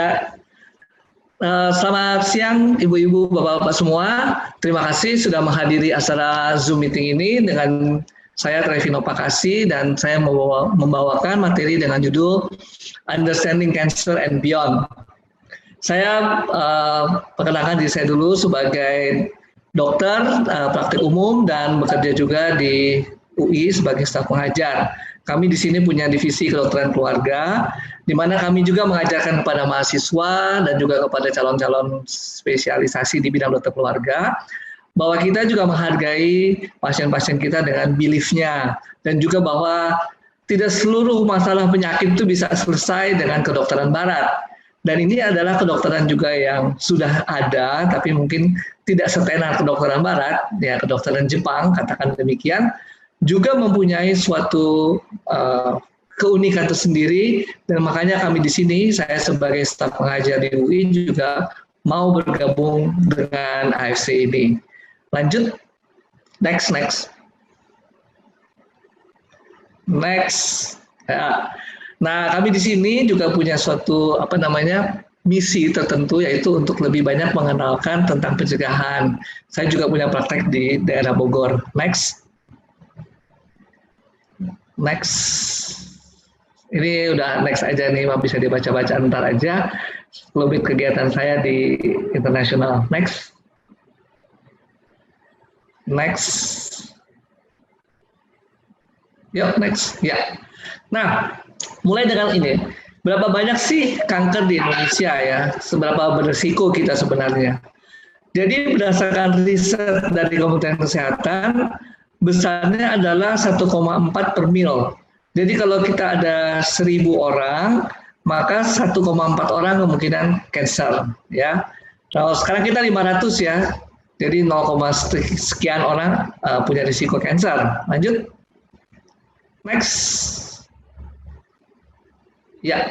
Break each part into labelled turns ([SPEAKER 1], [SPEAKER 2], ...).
[SPEAKER 1] Ya, selamat siang Ibu-Ibu, Bapak-Bapak semua. Terima kasih sudah menghadiri acara Zoom meeting ini dengan saya Trevino Pakasi dan saya membawakan materi dengan judul Understanding Cancer and Beyond. Saya perkenalkan diri saya dulu sebagai dokter praktik umum dan bekerja juga di UI sebagai staf pengajar. Kami di sini punya divisi kedokteran keluarga, di mana kami juga mengajarkan kepada mahasiswa dan juga kepada calon-calon spesialisasi di bidang dokter keluarga, bahwa kita juga menghargai pasien-pasien kita dengan belief-nya, dan juga bahwa tidak seluruh masalah penyakit itu bisa selesai dengan kedokteran barat. Dan ini adalah kedokteran juga yang sudah ada, tapi mungkin tidak setenar kedokteran barat, ya kedokteran Jepang, katakan demikian, juga mempunyai suatu keunikan tersendiri, dan makanya kami di sini, saya sebagai staf pengajar di UI juga mau bergabung dengan AFC ini. Lanjut, next. Ya. Nah, kami di sini juga punya suatu misi tertentu, yaitu untuk lebih banyak mengenalkan tentang pencegahan. Saya juga punya praktek di daerah Bogor. Next. Ini udah next aja nih, bisa dibaca-baca ntar aja. Lebih kegiatan saya di internasional. Next. Yuk, next. Ya. Nah, mulai dengan ini. Berapa banyak sih kanker di Indonesia ya? Seberapa berisiko kita sebenarnya? Jadi berdasarkan riset dari Kementerian Kesehatan, besarnya adalah 1,4 per mil. Jadi kalau kita ada 1.000 orang, maka 1,4 orang kemungkinan cancer, ya. Kalau sekarang kita 500 ya, jadi 0, sekian orang punya risiko cancer. Lanjut, next. Ya,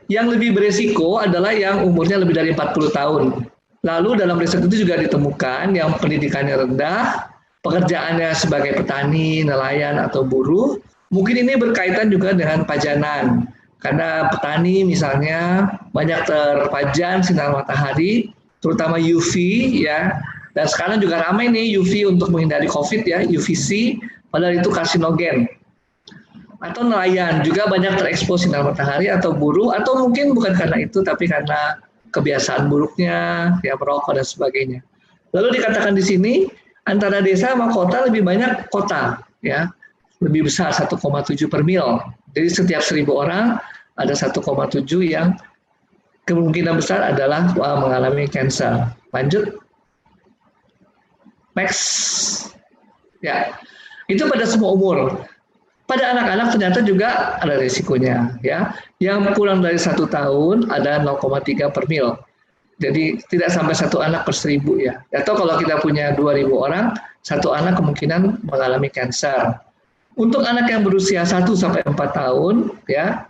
[SPEAKER 1] yang lebih beresiko adalah yang umurnya lebih dari 40 tahun. Lalu dalam riset itu juga ditemukan yang pendidikannya rendah, pekerjaannya sebagai petani, nelayan, atau buruh, mungkin ini berkaitan juga dengan pajanan. Karena petani misalnya banyak terpajan sinar matahari, terutama UV ya. Dan sekarang juga ramai nih UV untuk menghindari COVID ya, UVC, padahal itu karsinogen. Atau nelayan juga banyak terekspos sinar matahari, atau buruh, atau mungkin bukan karena itu, tapi karena kebiasaan buruknya, ya merokok dan sebagainya. Lalu dikatakan di sini, antara desa sama kota lebih banyak kota, ya lebih besar 1,7 per mil. Jadi setiap 1.000 orang ada 1,7 yang kemungkinan besar adalah mengalami cancer. Lanjut, next. Ya, itu pada semua umur. Pada anak-anak ternyata juga ada risikonya, ya. Yang kurang dari 1 tahun ada 0,3 per mil. Jadi tidak sampai 1 anak per 1.000 ya. Atau kalau kita punya 2.000 orang, 1 anak kemungkinan mengalami cancer. Untuk anak yang berusia 1 sampai 4 tahun, ya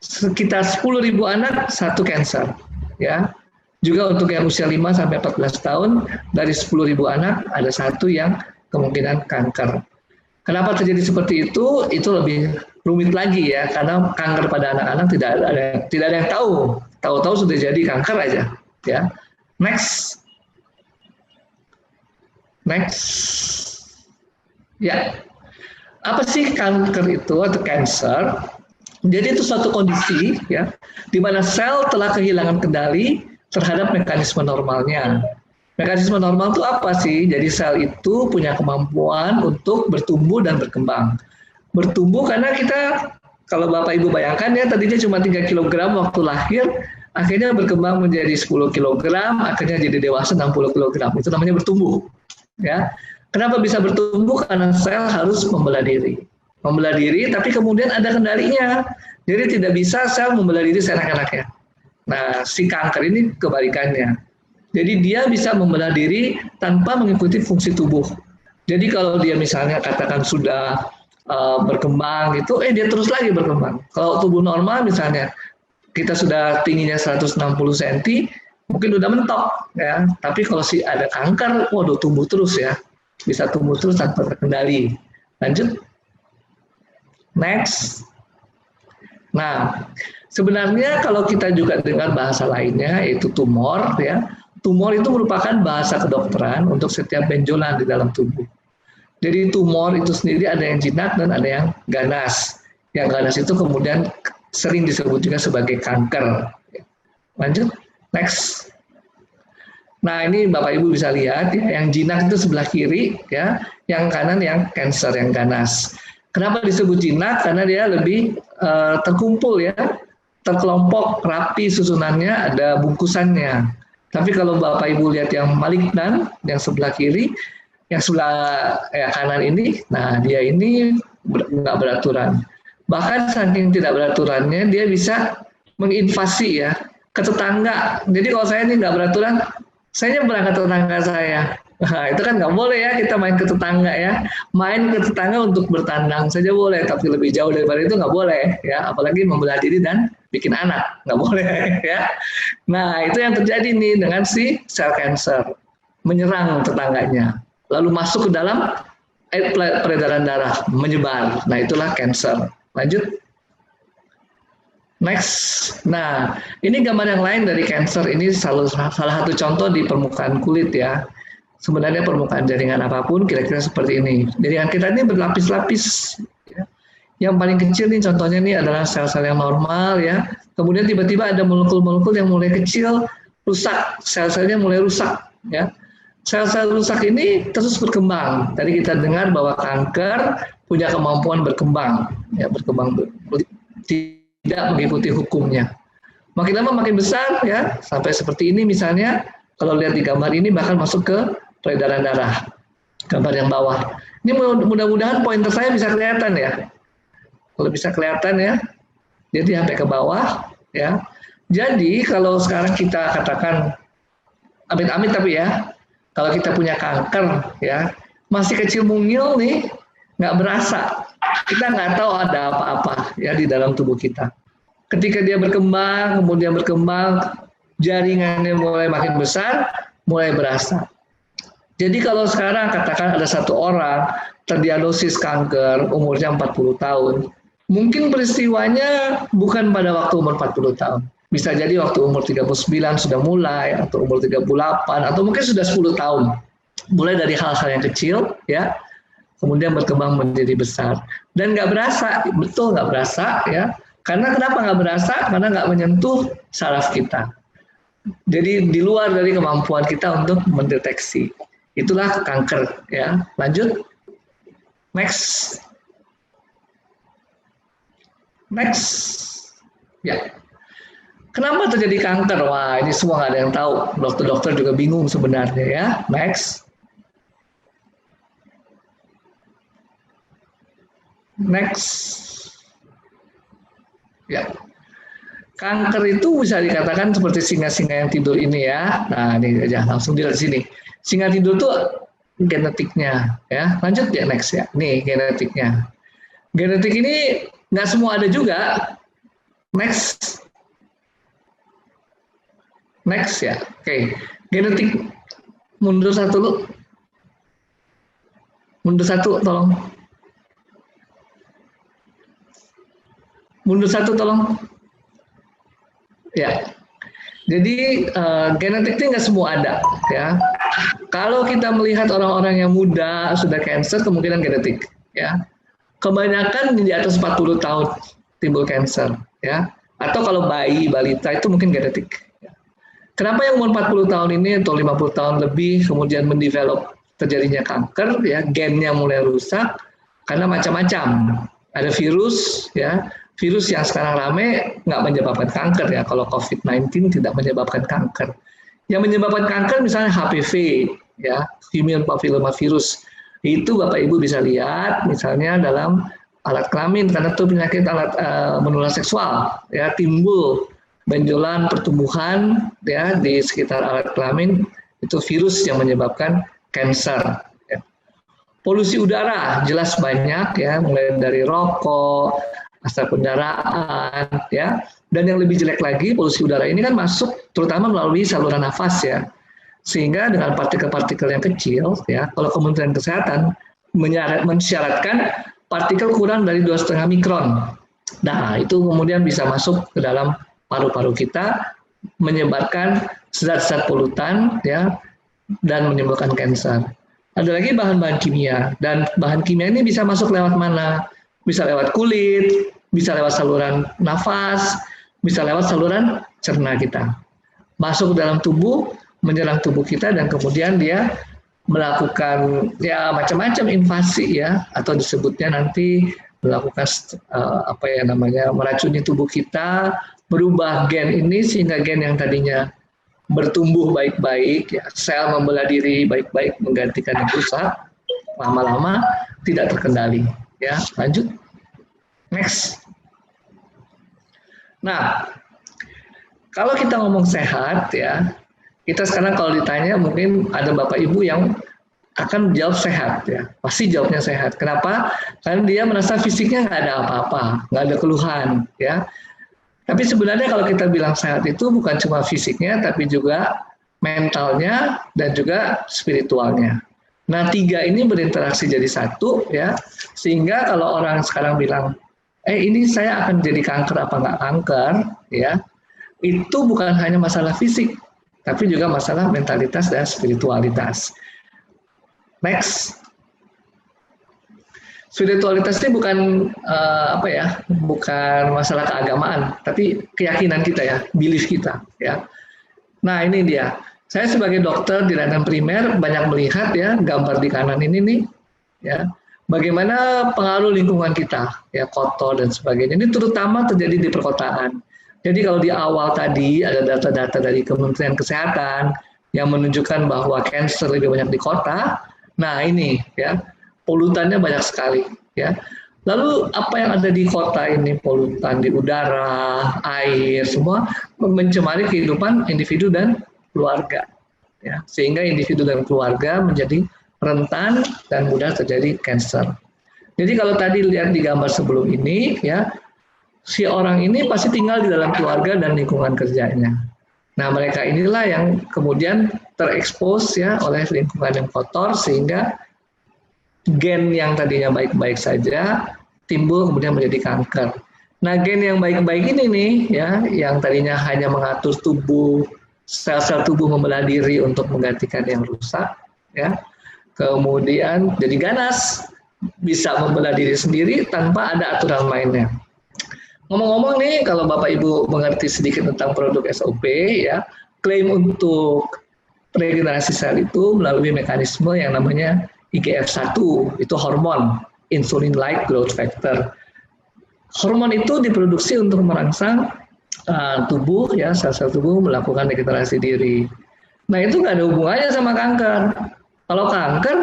[SPEAKER 1] sekitar 10.000 anak 1 cancer, ya. Juga untuk yang usia 5 sampai 14 tahun, dari 10.000 anak ada 1 yang kemungkinan kanker. Kenapa terjadi seperti itu? Itu lebih rumit lagi ya, karena kanker pada anak-anak tidak ada yang tahu. Tahu-tahu sudah jadi kanker aja. Ya, next. Ya, apa sih kanker itu atau cancer? Jadi itu suatu kondisi ya, di mana sel telah kehilangan kendali terhadap mekanisme normalnya. Mekanisme normal itu apa sih? Jadi sel itu punya kemampuan untuk bertumbuh dan berkembang. Bertumbuh karena kita, kalau Bapak Ibu bayangkan ya, tadinya cuma 3 kg waktu lahir, akhirnya berkembang menjadi 10 kg, akhirnya jadi dewasa 60 kg. Itu namanya bertumbuh. Ya. Kenapa bisa bertumbuh? Karena sel harus membelah diri. Membelah diri, tapi kemudian ada kendalinya. Jadi tidak bisa sel membelah diri seenak-enaknya. Nah, si kanker ini kebalikannya. Jadi dia bisa membelah diri tanpa mengikuti fungsi tubuh. Jadi kalau dia misalnya katakan sudah berkembang gitu, dia terus lagi berkembang. Kalau tubuh normal misalnya kita sudah tingginya 160 cm, mungkin udah mentok ya. Tapi kalau ada kanker, waduh tumbuh terus ya. Bisa tumbuh terus tanpa terkendali. Lanjut. Next. Nah, Sebenarnya kalau kita juga dengar bahasa lainnya yaitu tumor ya. Tumor itu merupakan bahasa kedokteran untuk setiap benjolan di dalam tubuh. Jadi tumor itu sendiri ada yang jinak dan ada yang ganas. Yang ganas itu kemudian sering disebut juga sebagai kanker. Lanjut, next. Nah ini Bapak Ibu bisa lihat ya, yang jinak itu sebelah kiri ya, yang kanan yang cancer, yang ganas. Kenapa disebut jinak? Karena dia lebih terkumpul ya, terkelompok, rapi susunannya, ada bungkusannya. Tapi kalau Bapak Ibu lihat yang malignan, yang sebelah kiri, yang sebelah kanan ini, nah dia ini nggak beraturan. Bahkan saking tidak beraturannya, dia bisa menginvasi ya ke tetangga. Jadi kalau saya ini nggak beraturan, saya nyebrang ke tetangga saya. Nah, itu kan nggak boleh ya kita main ke tetangga ya. Main ke tetangga untuk bertandang saja boleh, tapi lebih jauh daripada itu nggak boleh ya. Apalagi membelah diri dan bikin anak, nggak boleh ya. Nah itu yang terjadi nih dengan si sel cancer, menyerang tetangganya, lalu masuk ke dalam peredaran darah, menyebar. Nah itulah cancer. Lanjut. Next. Nah, ini gambar yang lain dari cancer. Ini salah satu contoh di permukaan kulit ya. Sebenarnya permukaan jaringan apapun kira-kira seperti ini. Jaringan kita ini berlapis-lapis. Ya. Yang paling kecil nih contohnya ini adalah sel-sel yang normal ya. Kemudian tiba-tiba ada molekul-molekul yang mulai kecil, rusak. Sel-selnya mulai rusak ya. Sel-sel rusak ini terus berkembang. Tadi kita dengar bahwa kanker punya kemampuan berkembang, ya berkembang tidak mengikuti hukumnya. Makin lama makin besar ya, sampai seperti ini misalnya. Kalau lihat di gambar ini bahkan masuk ke peredaran darah. Gambar yang bawah. Ini mudah-mudahan pointer saya bisa kelihatan ya. Kalau bisa kelihatan ya. Jadi sampai ke bawah ya. Jadi kalau sekarang kita katakan amit-amit tapi ya, kalau kita punya kanker ya, masih kecil mungil nih, nggak berasa. Kita nggak tahu ada apa-apa ya di dalam tubuh kita. Ketika dia berkembang, kemudian berkembang, jaringannya mulai makin besar, mulai berasa. Jadi kalau sekarang katakan ada satu orang terdiagnosis kanker, umurnya 40 tahun, mungkin peristiwanya bukan pada waktu umur 40 tahun. Bisa jadi waktu umur 39 sudah mulai, atau umur 38, atau mungkin sudah 10 tahun. Mulai dari hal-hal yang kecil, ya, kemudian berkembang menjadi besar. Dan nggak berasa, betul nggak berasa, ya. Karena kenapa nggak berasa? Karena nggak menyentuh saraf kita. Jadi di luar dari kemampuan kita untuk mendeteksi. Itulah kanker, ya. Lanjut. Next. Next. Ya. Kenapa terjadi kanker? Wah, ini semua nggak ada yang tahu. Dokter-dokter juga bingung sebenarnya, ya. Next. Next. Ya. Kanker itu bisa dikatakan seperti singa-singa yang tidur ini ya. Nah, ini aja langsung dilihat sini. Singa tidur itu genetiknya, ya. Lanjut ya next ya. Nih genetiknya. Genetik ini nggak semua ada juga. Next. Next ya. Oke. Genetik mundur satu lu. Mundur satu tolong. Mundur satu tolong. Ya, jadi genetik itu nggak semua ada, ya. Kalau kita melihat orang-orang yang muda sudah cancer, kemungkinan genetik, ya. Kebanyakan di atas 40 tahun timbul cancer, ya. Atau kalau bayi, balita itu mungkin genetik. Ya. Kenapa yang umur 40 tahun ini atau 50 tahun lebih kemudian mendevelop terjadinya kanker, ya, gennya mulai rusak karena macam-macam. Ada virus, ya. Virus yang sekarang rame nggak menyebabkan kanker ya. Kalau COVID-19 tidak menyebabkan kanker. Yang menyebabkan kanker misalnya HPV, ya, human papillomavirus. Itu Bapak Ibu bisa lihat misalnya dalam alat kelamin karena itu penyakit menular seksual, ya, timbul benjolan pertumbuhan ya di sekitar alat kelamin, itu virus yang menyebabkan kanker. Ya. Polusi udara jelas banyak ya, mulai dari rokok, asap kendaraan, ya. Dan yang lebih jelek lagi, polusi udara ini kan masuk terutama melalui saluran nafas ya. Sehingga dengan partikel-partikel yang kecil, ya, kalau Kementerian Kesehatan mensyaratkan partikel kurang dari 2,5 mikron. Nah, itu kemudian bisa masuk ke dalam paru-paru kita, menyebarkan zat-zat polutan, ya, dan menimbulkan kanker. Ada lagi bahan-bahan kimia, dan bahan kimia ini bisa masuk lewat mana? Bisa lewat kulit, bisa lewat saluran nafas, bisa lewat saluran cerna kita. Masuk ke dalam tubuh, menyerang tubuh kita, dan kemudian dia melakukan ya macam-macam invasi, ya, atau disebutnya nanti melakukan meracuni tubuh kita, merubah gen ini sehingga gen yang tadinya bertumbuh baik-baik, ya, sel membela diri baik-baik menggantikan yang rusak, lama-lama tidak terkendali. Ya, lanjut. Next. Nah, kalau kita ngomong sehat, ya, kita sekarang kalau ditanya mungkin ada Bapak Ibu yang akan jawab sehat, ya, pasti jawabnya sehat. Kenapa? Karena dia merasa fisiknya nggak ada apa-apa, nggak ada keluhan, ya. Tapi sebenarnya kalau kita bilang sehat itu bukan cuma fisiknya, tapi juga mentalnya dan juga spiritualnya. Nah, tiga ini berinteraksi jadi satu, ya, sehingga kalau orang sekarang bilang, ini saya akan jadi kanker apa nggak kanker, ya, itu bukan hanya masalah fisik, tapi juga masalah mentalitas dan spiritualitas. Next. Spiritualitas ini bukan bukan masalah keagamaan, tapi keyakinan kita, ya, belief kita, ya. Nah, ini dia. Saya sebagai dokter di layanan primer banyak melihat, ya, gambar di kanan ini nih, ya, bagaimana pengaruh lingkungan kita, ya, kotor dan sebagainya. Ini terutama terjadi di perkotaan. Jadi kalau di awal tadi ada data-data dari Kementerian Kesehatan yang menunjukkan bahwa kanker lebih banyak di kota. Nah, ini, ya, polutannya banyak sekali, ya. Lalu apa yang ada di kota ini, polutan di udara, air, semua mencemari kehidupan individu dan keluarga, ya. Sehingga individu dan keluarga menjadi rentan dan mudah terjadi kanker. Jadi kalau tadi lihat di gambar sebelum ini, ya, si orang ini pasti tinggal di dalam keluarga dan lingkungan kerjanya. Nah, mereka inilah yang kemudian terekspos, ya, oleh lingkungan yang kotor sehingga gen yang tadinya baik-baik saja timbul kemudian menjadi kanker. Nah, gen yang baik-baik ini nih, ya, yang tadinya hanya mengatur tubuh, sel-sel tubuh membela diri untuk menggantikan yang rusak, ya, kemudian jadi ganas, bisa membela diri sendiri tanpa ada aturan mainnya. Ngomong-ngomong nih, kalau Bapak Ibu mengerti sedikit tentang produk SOP, ya, klaim untuk regenerasi sel itu melalui mekanisme yang namanya IGF-1, itu hormon, insulin-like growth factor. Hormon itu diproduksi untuk merangsang tubuh, ya, sel-sel tubuh melakukan regenerasi diri. Nah, itu nggak ada hubungannya sama kanker. Kalau kanker,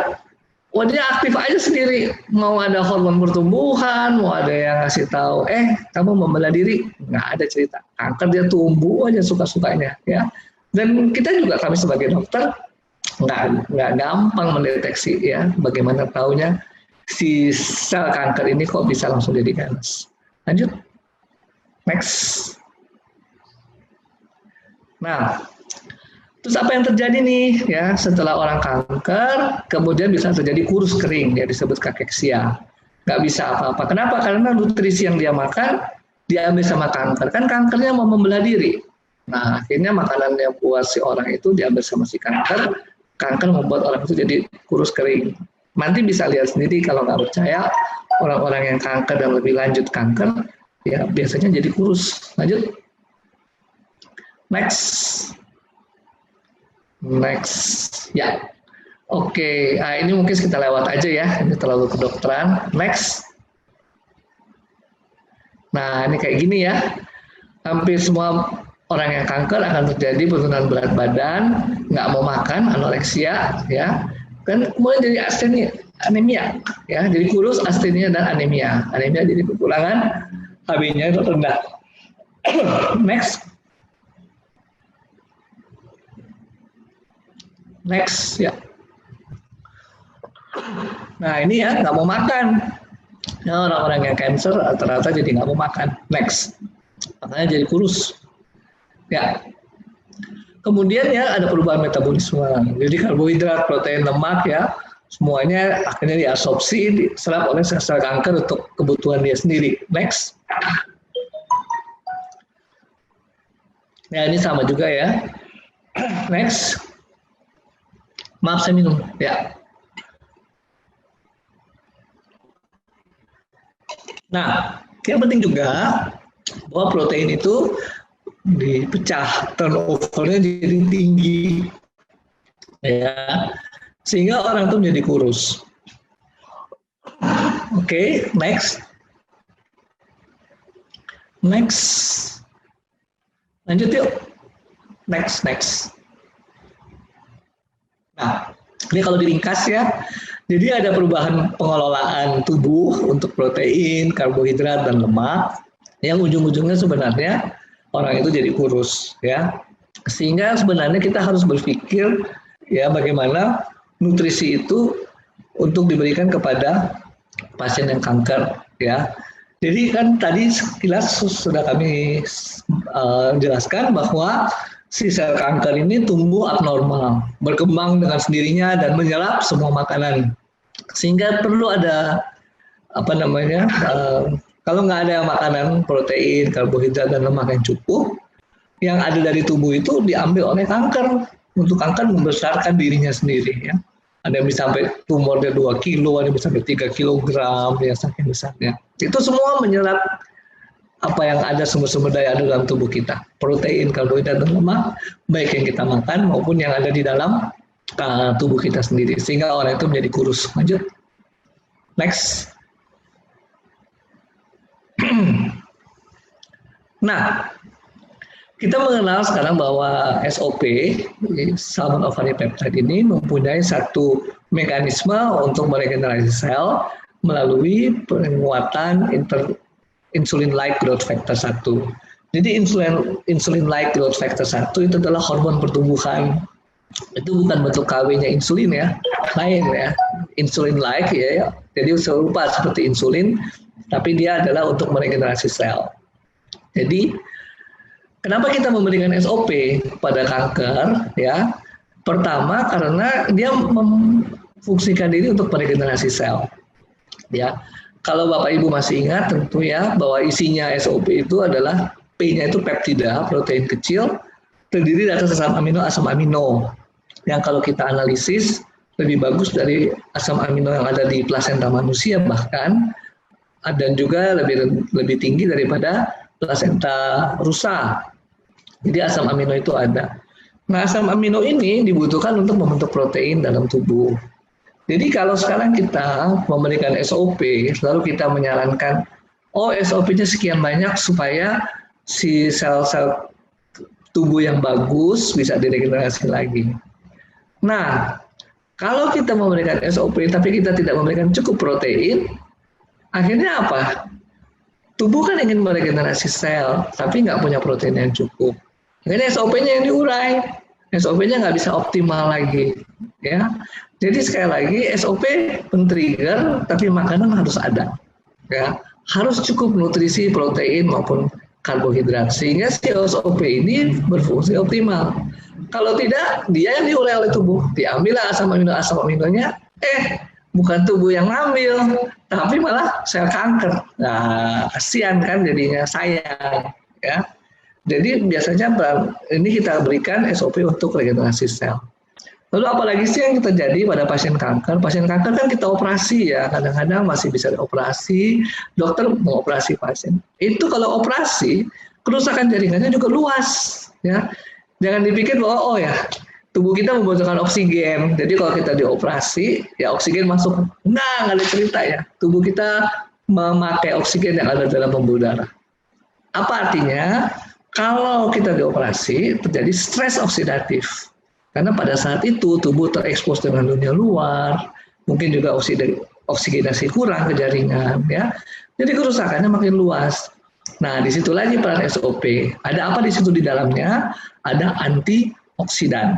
[SPEAKER 1] dia aktif aja sendiri, mau ada hormon pertumbuhan, mau ada yang ngasih tahu, kamu membela diri, nggak ada cerita. Kanker dia tumbuh aja suka-sukanya, ya. Dan kita juga, kami sebagai dokter nggak gampang mendeteksi, ya, bagaimana taunya si sel kanker ini kok bisa langsung jadi ganas. Lanjut, next. Nah, terus apa yang terjadi nih, ya, setelah orang kanker, kemudian bisa terjadi kurus kering, ya, disebut kakeksia. Nggak bisa apa-apa. Kenapa? Karena nutrisi yang dia makan diambil sama kanker. Kan kankernya mau membela diri. Nah, akhirnya makanan yang buat si orang itu diambil sama si kanker. Kanker membuat orang itu jadi kurus kering. Nanti bisa lihat sendiri kalau nggak percaya, orang-orang yang kanker dan lebih lanjut kanker, ya, biasanya jadi kurus. Lanjut. Next. Ya, oke. Nah, ini mungkin kita lewat aja, ya, ini terlalu kedokteran. Next. Nah, ini kayak gini, ya, hampir semua orang yang kanker akan terjadi penurunan berat badan, nggak mau makan, anoreksia, ya, kan kemudian jadi anemia, ya, jadi kurus, astenia, dan anemia. Anemia jadi kekurangan HB-nya itu rendah. Next. Next, ya. Nah, ini, ya, nggak mau makan. Ya, orang-orang yang cancer rata-rata jadi nggak mau makan. Next. Makanya jadi kurus. Ya. Kemudian, ya, ada perubahan metabolisme. Jadi karbohidrat, protein, lemak, ya, semuanya akhirnya diabsorpsi, diserap oleh sel-sel kanker untuk kebutuhan dia sendiri. Next. Ya, ini sama juga ya. Next. Maaf, saya minum. Ya. Nah, yang penting juga bahwa protein itu dipecah, turnovernya jadi tinggi, ya, sehingga orang itu menjadi kurus. Oke, next. Lanjut yuk. Next. Nah, ini kalau diringkas ya, jadi ada perubahan pengelolaan tubuh untuk protein, karbohidrat, dan lemak, yang ujung-ujungnya sebenarnya orang itu jadi kurus, ya. Sehingga sebenarnya kita harus berpikir ya bagaimana nutrisi itu untuk diberikan kepada pasien yang kanker, ya. Jadi kan tadi sekilas sudah kami jelaskan bahwa si sel kanker ini tumbuh abnormal, berkembang dengan sendirinya dan menyerap semua makanan. Sehingga perlu ada kalau nggak ada makanan protein, karbohidrat dan lemak yang cukup, yang ada dari tubuh itu diambil oleh kanker untuk kanker membesarkan dirinya sendiri, ya. Ada yang bisa sampai tumornya 2 kilo, ada yang bisa sampai 3 kilogram, ya saking besarnya. Itu semua menyerap apa yang ada sumber-sumber daya dalam tubuh kita, protein, karbohidrat, dan lemak, baik yang kita makan maupun yang ada di dalam tubuh kita sendiri, sehingga orang itu menjadi kurus. Lanjut. Next. Nah, kita mengenal sekarang bahwa SOP, Salmon Ovari Peptide ini mempunyai satu mekanisme untuk meregenerasi sel melalui penguatan insulin-like growth factor 1. Jadi insulin-like growth factor 1 itu adalah hormon pertumbuhan. Itu bukan bentuk KW-nya insulin ya, lain ya. Insulin-like ya, jadi serupa seperti insulin, tapi dia adalah untuk meregenerasi sel. Jadi kenapa kita memberikan SOP pada kanker ya? Pertama karena dia memfungsikan diri untuk meregenerasi sel. Ya. Kalau Bapak Ibu masih ingat tentu ya bahwa isinya SOP itu adalah P-nya itu peptida, protein kecil, terdiri dari asam amino. Yang kalau kita analisis lebih bagus dari asam amino yang ada di plasenta manusia bahkan, dan juga lebih tinggi daripada plasenta rusa. Jadi asam amino itu ada. Nah, asam amino ini dibutuhkan untuk membentuk protein dalam tubuh. Jadi kalau sekarang kita memberikan SOP, lalu kita menyarankan, SOP-nya sekian banyak supaya si sel-sel tubuh yang bagus bisa diregenerasi lagi. Nah, kalau kita memberikan SOP tapi kita tidak memberikan cukup protein, akhirnya apa? Tubuh kan ingin meregenerasi sel, tapi nggak punya protein yang cukup. Akhirnya SOP-nya yang diurai, SOP-nya nggak bisa optimal lagi, ya. Jadi sekali lagi SOP men-trigger, tapi makanan harus ada, ya. Harus cukup nutrisi protein maupun karbohidrat sehingga si SOP ini berfungsi optimal. Kalau tidak, dia yang diurai oleh tubuh, diambillah asam aminonya, bukan tubuh yang ngambil, tapi malah sel kanker. Nah, kasihan kan jadinya, sayang, ya. Jadi biasanya ini kita berikan SOP untuk regenerasi sel. Lalu apalagi sih yang terjadi pada pasien kanker? Pasien kanker kan kita operasi ya, kadang-kadang masih bisa dioperasi, dokter mengoperasi pasien. Itu kalau operasi, kerusakan jaringannya juga luas, ya. Jangan dipikir bahwa tubuh kita membutuhkan oksigen. Jadi kalau kita dioperasi, ya oksigen masuk. Nggak ada cerita ya. Tubuh kita memakai oksigen yang ada dalam pembuluh darah. Apa artinya? Kalau kita dioperasi, terjadi stres oksidatif. Karena pada saat itu tubuh terekspos dengan dunia luar, mungkin juga oksigenasi kurang ke jaringan, ya. Jadi kerusakannya makin luas. Nah, di situ lagi peran SOP. Ada apa di situ di dalamnya? Ada antioksidan.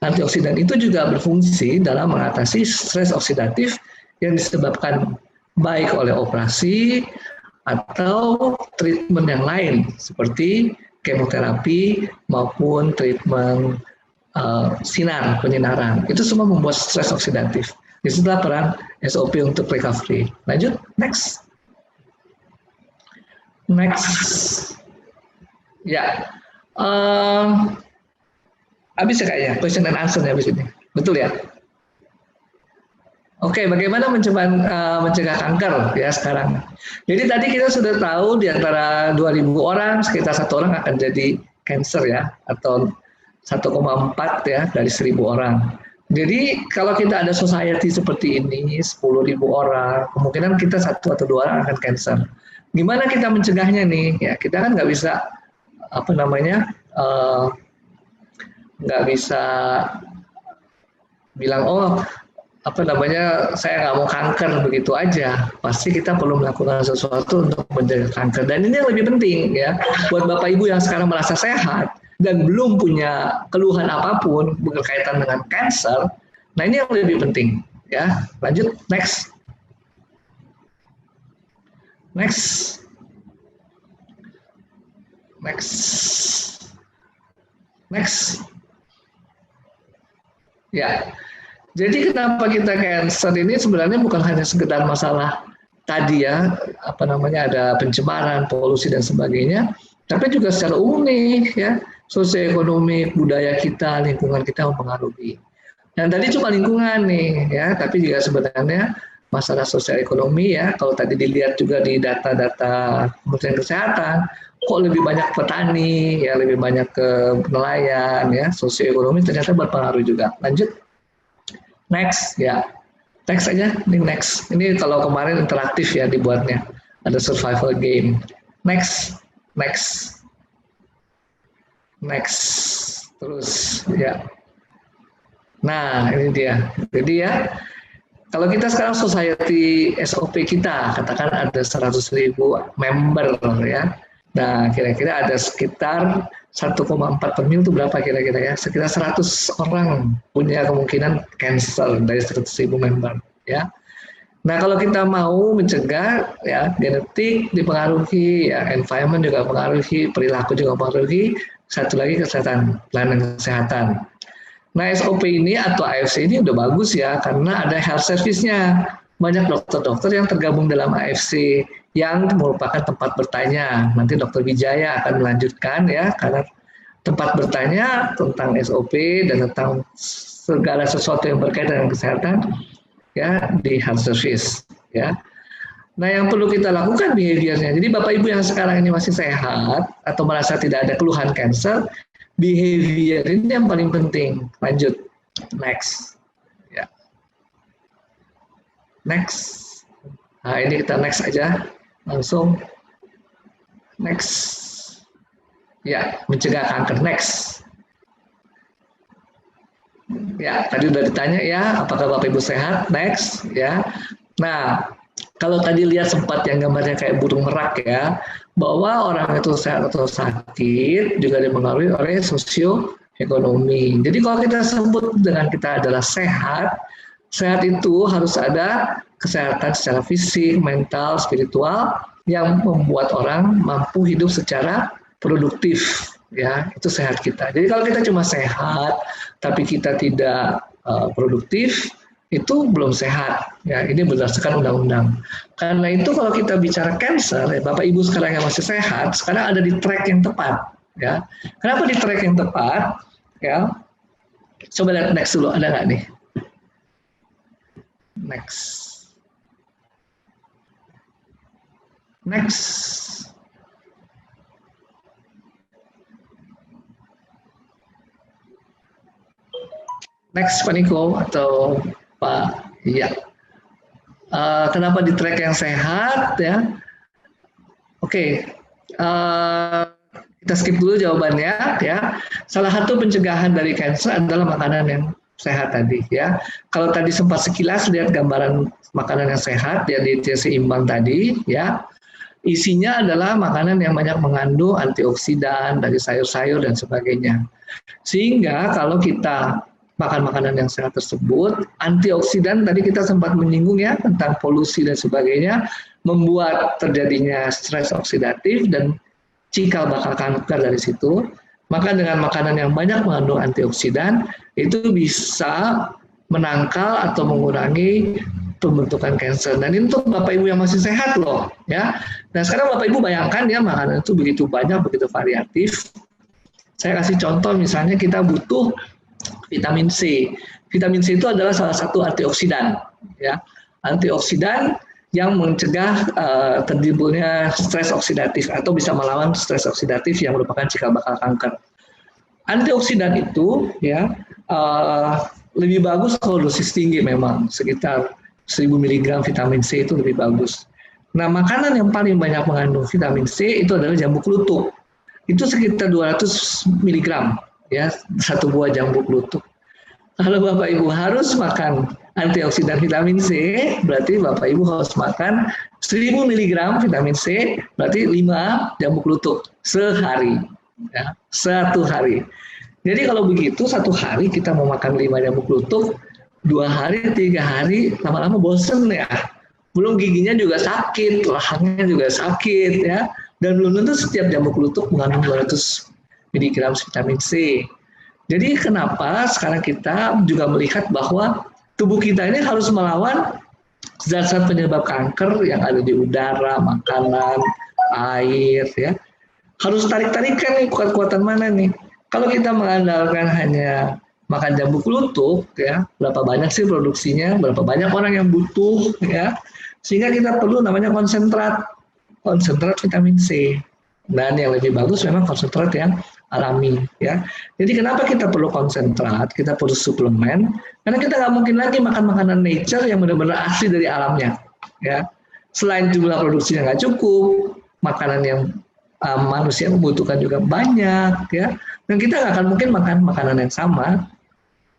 [SPEAKER 1] Antioksidan itu juga berfungsi dalam mengatasi stres oksidatif yang disebabkan baik oleh operasi atau treatment yang lain seperti kemoterapi maupun treatment sinar, penyinaran. Itu semua membuat stres oksidatif. Disitulah peran SOP untuk recovery. Lanjut, next. Next. Ya. Habis ya kayaknya, question and answer ya habis ini. Betul ya? Oke, bagaimana mencegah kanker ya sekarang? Jadi tadi kita sudah tahu di antara 2.000 orang, sekitar 1 orang akan jadi cancer ya, atau 1,4 ya dari 1.000 orang. Jadi kalau kita ada society seperti ini, 10.000 orang, kemungkinan kita 1 atau 2 orang akan cancer. Gimana kita mencegahnya nih? Ya kita kan nggak bisa nggak bisa bilang saya nggak mau kanker begitu aja. Pasti kita perlu melakukan sesuatu untuk mencegah kanker. Dan ini yang lebih penting ya buat Bapak Ibu yang sekarang merasa sehat dan belum punya keluhan apapun berkaitan dengan kanker. Nah ini yang lebih penting ya. Lanjut next. Ya. Jadi kenapa kita cancer ini sebenarnya bukan hanya sekedar masalah tadi ya, ada pencemaran, polusi dan sebagainya, tapi juga secara umum nih ya, sosioekonomi, budaya kita, lingkungan kita mempengaruhi. Dan tadi cuma lingkungan nih ya, tapi juga sebenarnya masalah sosial ekonomi ya, kalau tadi dilihat juga di data-data Kementerian Kesehatan, kok lebih banyak petani ya, lebih banyak ke nelayan ya, sosioekonomi ternyata berpengaruh juga. Lanjut. Next ya, next aja, ini next. Ini kalau kemarin interaktif ya dibuatnya, ada survival game. Next, terus ya. Nah ini dia. Jadi ya, kalau kita sekarang society SOP kita katakan ada 100.000 member ya. Nah kira-kira ada sekitar 1,4 per mil itu berapa kira-kira ya? Sekitar 100 orang punya kemungkinan cancer dari 100.000 member ya. Nah kalau kita mau mencegah ya, genetik dipengaruhi, ya, environment juga mempengaruhi, perilaku juga mempengaruhi, satu lagi kesehatan, pelayanan kesehatan. Nah SOP ini atau AFC ini udah bagus ya karena ada health service-nya. Banyak dokter-dokter yang tergabung dalam AFC yang merupakan tempat bertanya. Nanti Dr. Wijaya akan melanjutkan ya, karena tempat bertanya tentang SOP dan tentang segala sesuatu yang berkaitan dengan kesehatan ya di health service ya. Nah yang perlu kita lakukan behaviornya. Jadi Bapak Ibu yang sekarang ini masih sehat atau merasa tidak ada keluhan kanker, behavior ini yang paling penting. Lanjut, next. Ya. Next. Nah ini kita next aja, langsung next. Ya, mencegah kanker, next. Ya, tadi udah ditanya ya, apakah Bapak Ibu sehat? Next, ya. Nah, kalau tadi lihat sempat yang gambarnya kayak burung merak ya, bahwa orang itu sehat atau sakit juga dipengaruhi oleh sosioekonomi. Jadi kalau kita sebut dengan kita adalah sehat, sehat itu harus ada kesehatan secara fisik, mental, spiritual yang membuat orang mampu hidup secara produktif, ya itu sehat kita. Jadi kalau kita cuma sehat tapi kita tidak produktif, itu belum sehat. Ya ini berdasarkan undang-undang. Karena itu kalau kita bicara cancer, ya, Bapak Ibu sekarang yang masih sehat, sekarang ada di track yang tepat. Ya, kenapa di track yang tepat? Ya, coba lihat next dulu, ada nggak nih? Next. Next Pak Niko atau Pak, iya. Kenapa di track yang sehat ya? Oke, kita skip dulu jawabannya ya. Salah satu pencegahan dari kanker adalah makanan yang sehat tadi ya. Kalau tadi sempat sekilas lihat gambaran makanan yang sehat ya di seimbang tadi ya. Isinya adalah makanan yang banyak mengandung antioksidan dari sayur-sayur dan sebagainya. Sehingga kalau kita makan makanan yang sehat tersebut, antioksidan tadi kita sempat menyinggung ya tentang polusi dan sebagainya, membuat terjadinya stres oksidatif dan cikal bakal kanker dari situ. Maka dengan makanan yang banyak mengandung antioksidan, itu bisa menangkal atau mengurangi pembentukan kanker. Dan ini untuk Bapak Ibu yang masih sehat loh, ya. Nah sekarang Bapak Ibu bayangkan ya makanan itu begitu banyak, begitu variatif. Saya kasih contoh misalnya kita butuh vitamin C. Vitamin C itu adalah salah satu antioksidan, ya. Antioksidan yang mencegah tertimbulnya stres oksidatif atau bisa melawan stres oksidatif yang merupakan cikal bakal kanker. Antioksidan itu ya lebih bagus kalau dosis tinggi memang, sekitar 1000 mg vitamin C itu lebih bagus. Nah, makanan yang paling banyak mengandung vitamin C itu adalah jambu kluthuk. Itu sekitar 200 mg ya, satu buah jambu kluthuk. Kalau Bapak Ibu harus makan antioksidan vitamin C, berarti Bapak Ibu harus makan 1000 mg vitamin C, berarti 5 jambu kluthuk sehari. Ya, satu hari. Jadi kalau begitu satu hari kita mau makan 5 jambu kluthuk, 2 hari, 3 hari, lama-lama bosen ya. Belum giginya juga sakit, rahangnya juga sakit ya. Dan belum tentu setiap jambu kluthuk mengandung 200 mg vitamin C. Jadi kenapa sekarang kita juga melihat bahwa tubuh kita ini harus melawan zat-zat penyebab kanker yang ada di udara, makanan, air ya. Harus tarik-tarikan nih kuat-kuatan mana nih. Kalau kita mengandalkan hanya makan jambu kluthuk ya, berapa banyak sih produksinya, berapa banyak orang yang butuh ya, sehingga kita perlu namanya konsentrat vitamin C. Dan yang lebih bagus memang konsentrat yang alami ya. Jadi kenapa kita perlu konsentrat, kita perlu suplemen, karena kita nggak mungkin lagi makan makanan nature yang benar-benar asli dari alamnya ya. Selain jumlah produksinya nggak cukup, makanan yang manusia membutuhkan juga banyak ya, dan kita nggak akan mungkin makan makanan yang sama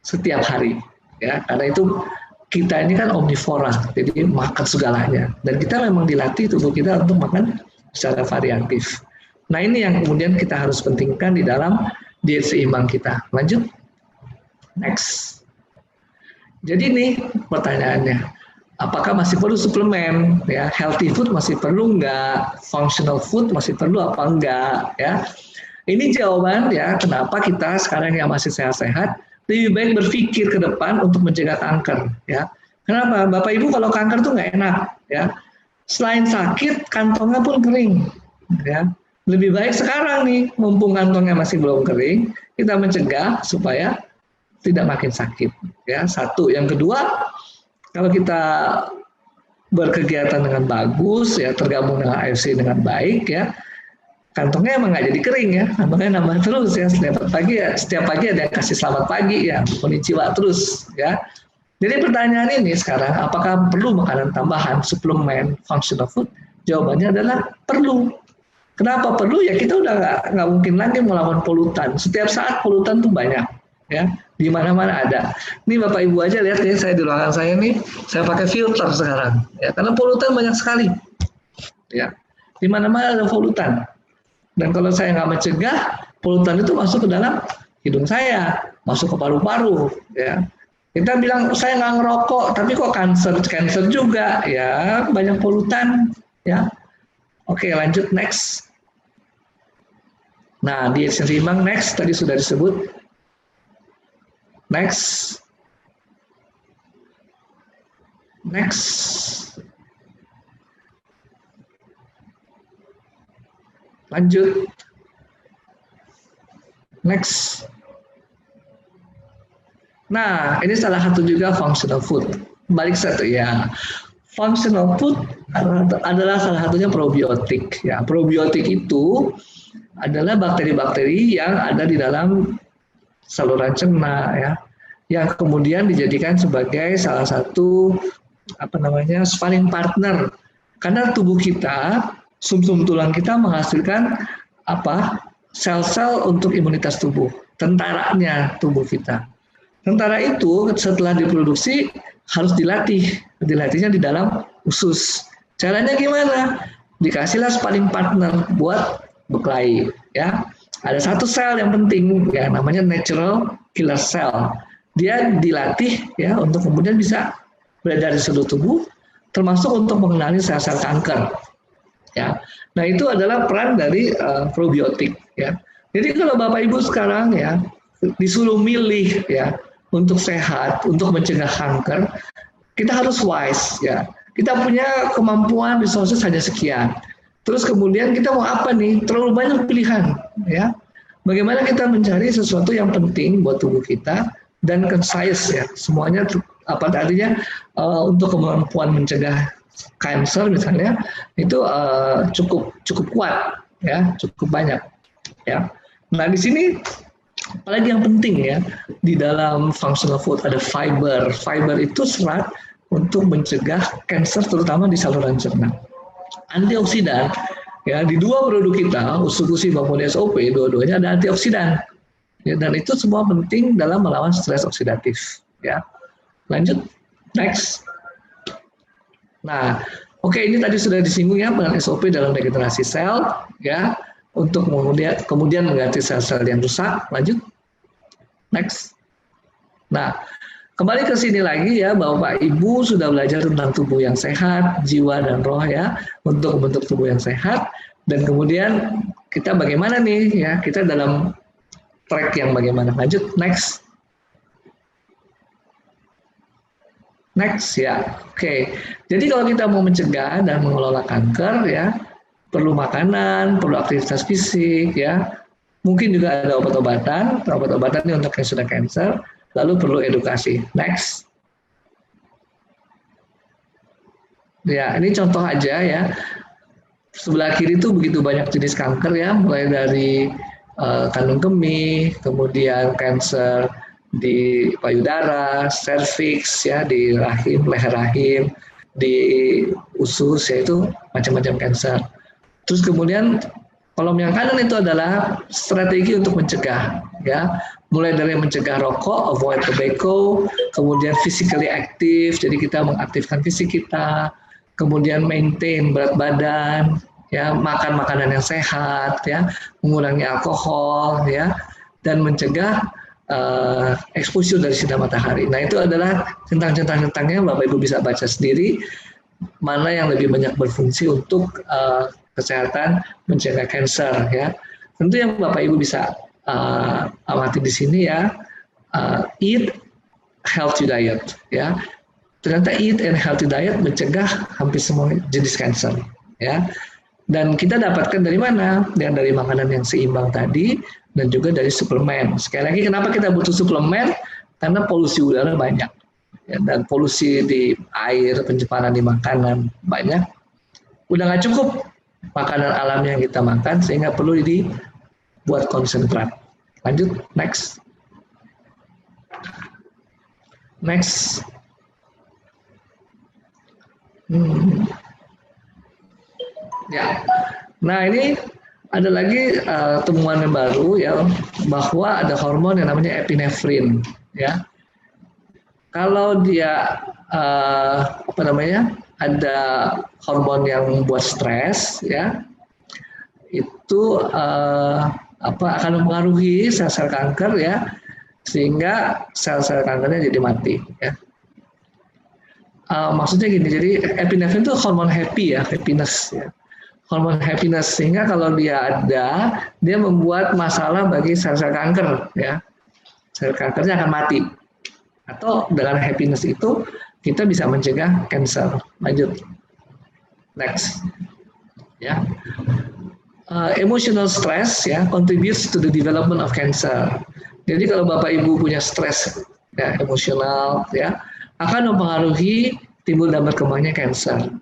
[SPEAKER 1] setiap hari ya, karena itu kita ini kan omnivora, jadi makan segalanya, dan kita memang dilatih tubuh kita untuk makan secara variatif. Nah ini yang kemudian kita harus pentingkan di dalam diet seimbang kita. Lanjut, next. Jadi ini pertanyaannya, apakah masih perlu suplemen? Ya, healthy food masih perlu nggak? Functional food masih perlu apa enggak? Ya, ini jawaban ya kenapa kita sekarang yang masih sehat-sehat lebih baik berpikir ke depan untuk mencegah kanker. Ya, kenapa? Bapak Ibu kalau kanker tuh nggak enak. Ya, selain sakit kantongnya pun kering. Ya, lebih baik sekarang nih, mumpung kantongnya masih belum kering, kita mencegah supaya tidak makin sakit. Ya, satu. Yang kedua, kalau kita berkegiatan dengan bagus, ya tergabung dengan AFC dengan baik, ya kantongnya emang nggak jadi kering ya, kantongnya nambah terus ya setiap pagi ada yang kasih selamat pagi ya, konnichiwa terus ya. Jadi pertanyaan ini sekarang, apakah perlu makanan tambahan, suplemen, functional food? Jawabannya adalah perlu. Kenapa perlu? Ya kita udah nggak mungkin lagi melawan polutan. Setiap saat polutan tuh banyak ya. Di mana-mana ada. Ini Bapak Ibu aja lihat ya, saya di ruangan saya nih, saya pakai filter sekarang. Ya, karena polutan banyak sekali. Ya, di mana-mana ada polutan. Dan kalau saya nggak mencegah, polutan itu masuk ke dalam hidung saya, masuk ke paru-paru. Ya, kita bilang saya nggak ngerokok, tapi kok cancer juga. Ya, banyak polutan. Ya, oke lanjut next. Nah, diet seimbang next tadi sudah disebut. Next. Lanjut. Next. Nah, ini salah satu juga functional food. Balik satu ya. Functional food adalah salah satunya probiotik. Ya, probiotik itu adalah bakteri-bakteri yang ada di dalam saluran cerna ya, yang kemudian dijadikan sebagai salah satu sparring partner, karena tubuh kita, sumsum tulang kita menghasilkan sel-sel untuk imunitas tubuh, tentaranya tubuh kita. Tentara itu setelah diproduksi harus dilatihnya di dalam usus. Caranya gimana? Dikasihlah sparring partner buat berkelahi ya. Ada satu sel yang penting ya, namanya natural killer cell. Dia dilatih ya untuk kemudian bisa beredar di seluruh tubuh, termasuk untuk mengenali sel-sel kanker. Ya. Nah, itu adalah peran dari probiotik ya. Jadi kalau Bapak Ibu sekarang ya disuruh milih ya untuk sehat, untuk mencegah kanker, kita harus wise ya. Kita punya kemampuan resources hanya sekian. Terus kemudian kita mau apa nih? Terlalu banyak pilihan ya. Bagaimana kita mencari sesuatu yang penting buat tubuh kita dan concise ya. Semuanya apa artinya untuk kemampuan mencegah kanker misalnya itu cukup kuat ya, cukup banyak ya. Nah di sini apalagi yang penting ya di dalam functional food ada fiber. Fiber itu serat untuk mencegah kanker terutama di saluran cerna. Antioksidan ya di dua produk kita Usukushi maupun SOP dua-duanya ada antioksidan ya, dan itu semua penting dalam melawan stres oksidatif ya. Lanjut next. Nah oke, ini tadi sudah disinggung ya peran SOP dalam regenerasi sel ya untuk kemudian mengganti sel-sel yang rusak. Lanjut next. Nah kembali ke sini lagi ya, Bapak Ibu sudah belajar tentang tubuh yang sehat, jiwa dan roh ya, untuk membentuk tubuh yang sehat. Dan kemudian kita bagaimana nih ya, kita dalam track yang bagaimana. Lanjut, next. Next ya, oke. Jadi kalau kita mau mencegah dan mengelola kanker ya, perlu makanan, perlu aktivitas fisik ya, mungkin juga ada obat-obatan ini untuk yang sudah kanker. Lalu perlu edukasi. Next. Ya, ini contoh aja ya. Sebelah kiri itu begitu banyak jenis kanker ya, mulai dari kandung kemih, kemudian kanker di payudara, serviks ya, di rahim, leher rahim, di usus yaitu macam-macam kanker. Terus kemudian kolom yang kanan itu adalah strategi untuk mencegah ya. Mulai dari mencegah rokok, avoid tobacco, kemudian physically active, jadi kita mengaktifkan fisik kita, kemudian maintain berat badan, ya, makan makanan yang sehat, ya, mengurangi alkohol, ya, dan mencegah exposure dari sinar matahari. Nah itu adalah centang-centangnya Bapak Ibu bisa baca sendiri mana yang lebih banyak berfungsi untuk kesehatan mencegah kanker, ya. Tentu yang Bapak Ibu bisa amati di sini ya, eat healthy diet ya. Ternyata eat and healthy diet mencegah hampir semua jenis kanker ya. Dan kita dapatkan dari mana? Yang dari makanan yang seimbang tadi dan juga dari suplemen. Sekali lagi kenapa kita butuh suplemen? Karena polusi udara banyak ya, dan polusi di air, pencemaran di makanan banyak. Udah nggak cukup makanan alam yang kita makan sehingga perlu buat konsentrat. Lanjut, next. Next. Ya. Nah, ini ada lagi temuan yang baru ya, bahwa ada hormon yang namanya epinefrin ya. Kalau dia ada hormon yang membuat stres ya, itu akan mempengaruhi sel-sel kanker ya, sehingga sel-sel kankernya jadi mati ya. Maksudnya gini, jadi epinefrin itu hormon happy ya, happiness ya, hormon happiness, sehingga kalau dia ada, dia membuat masalah bagi sel-sel kanker ya, sel kankernya akan mati. Atau dengan happiness itu kita bisa mencegah kanker. Lanjut, next ya. Emotional stress ya contributes to the development of cancer. Jadi kalau Bapak Ibu punya stres ya, emosional ya, akan mempengaruhi timbul dan berkembangnya kanker.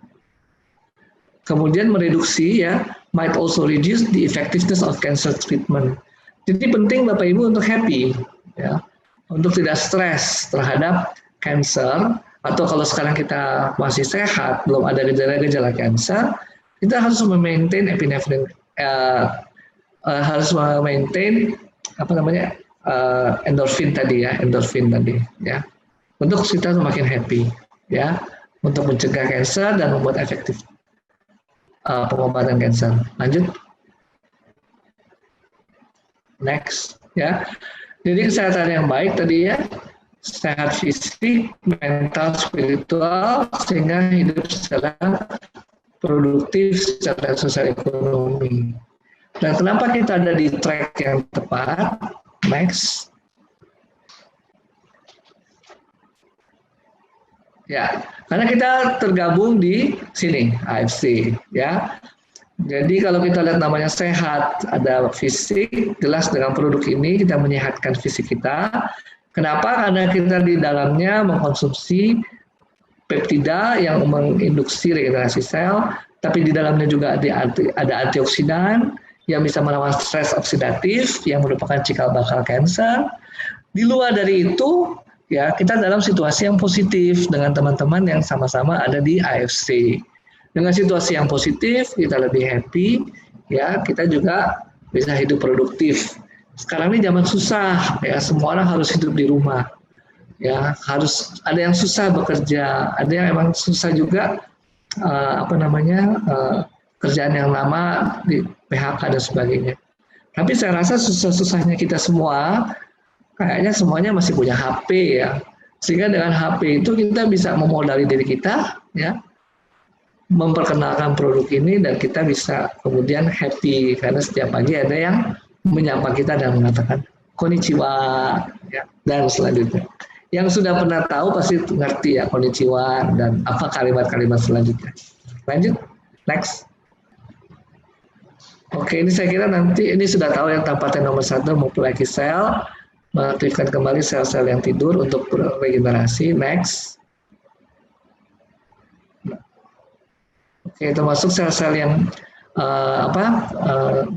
[SPEAKER 1] Kemudian mereduksi ya, might also reduce the effectiveness of cancer treatment. Jadi penting Bapak Ibu untuk happy ya, untuk tidak stres terhadap kanker, atau kalau sekarang kita masih sehat, belum ada gejala-gejala kanker, kita harus memaintain epinefrin, harus memaintain endorfin tadi ya, ya, untuk kita semakin happy ya, untuk mencegah kanker dan membuat efektif pengobatan kanker. Lanjut, next ya. Jadi kesehatan yang baik tadi ya, sehat fisik, mental, spiritual, sehingga hidup secara produktif secara sosial ekonomi. Dan kenapa kita ada di track yang tepat? Next. Ya, karena kita tergabung di sini AFC, ya. Jadi kalau kita lihat namanya sehat, ada fisik, jelas dengan produk ini kita menyehatkan fisik kita. Kenapa? Karena kita di dalamnya mengkonsumsi peptida yang menginduksi regenerasi sel, tapi di dalamnya juga ada antioksidan yang bisa melawan stres oksidatif yang merupakan cikal bakal kanker. Di luar dari itu, ya kita dalam situasi yang positif dengan teman-teman yang sama-sama ada di AFC. Dengan situasi yang positif, kita lebih happy, ya kita juga bisa hidup produktif. Sekarang ini zaman susah, ya semua orang harus hidup di rumah. Ya harus ada yang susah bekerja, ada yang emang susah juga kerjaan yang lama di PHK dan sebagainya. Tapi saya rasa susah-susahnya kita semua kayaknya semuanya masih punya HP ya. Sehingga dengan HP itu kita bisa memodali diri kita ya, memperkenalkan produk ini dan kita bisa kemudian happy karena setiap pagi ada yang menyapa kita dan mengatakan konnichiwa ya, dan selanjutnya. Yang sudah pernah tahu pasti ngerti ya konnichiwa dan apa kalimat-kalimat selanjutnya. Lanjut, next. Oke, ini saya kira nanti ini sudah tahu yang tampaknya nomor 1 memperbaiki sel, mengaktifkan kembali sel-sel yang tidur untuk regenerasi. Next. Oke, termasuk sel-sel yang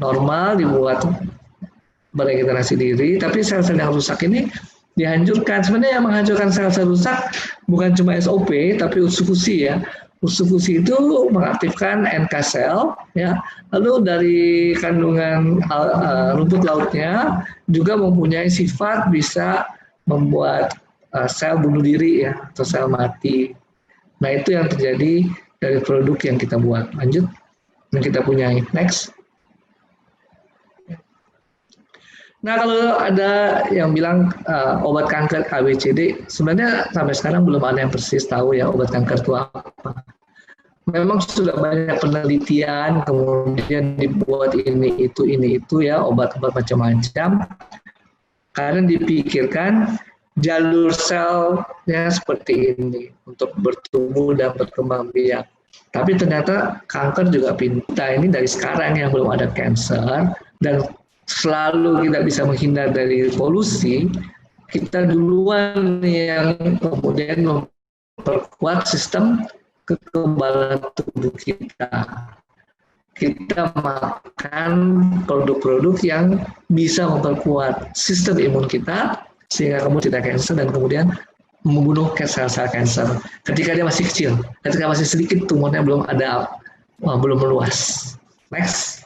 [SPEAKER 1] normal dibuat beregenerasi diri, tapi sel-sel yang rusak ini dihancurkan. Sebenarnya yang menghancurkan sel-sel rusak bukan cuma SOP, tapi usufusi ya. Usufusi itu mengaktifkan NK sel, ya. Lalu dari kandungan rumput lautnya juga mempunyai sifat bisa membuat sel bunuh diri ya, atau sel mati. Nah itu yang terjadi dari produk yang kita buat. Lanjut, yang kita punyai. Next. Nah kalau ada yang bilang obat kanker ABCD, sebenarnya sampai sekarang belum ada yang persis tahu ya obat kanker itu apa. Memang sudah banyak penelitian, kemudian dibuat ini itu ya, obat-obat macam-macam. Karena dipikirkan jalur selnya seperti ini untuk bertumbuh dan berkembang biak. Tapi ternyata kanker juga pintar ini dari sekarang yang belum ada kanker dan selalu kita bisa menghindar dari polusi, kita duluan yang kemudian memperkuat sistem kekebalan tubuh kita. Kita makan produk-produk yang bisa memperkuat sistem imun kita sehingga kemudian tidak kanker dan kemudian membunuh sel-sel kanker ketika dia masih kecil, ketika masih sedikit tumornya belum meluas. Next.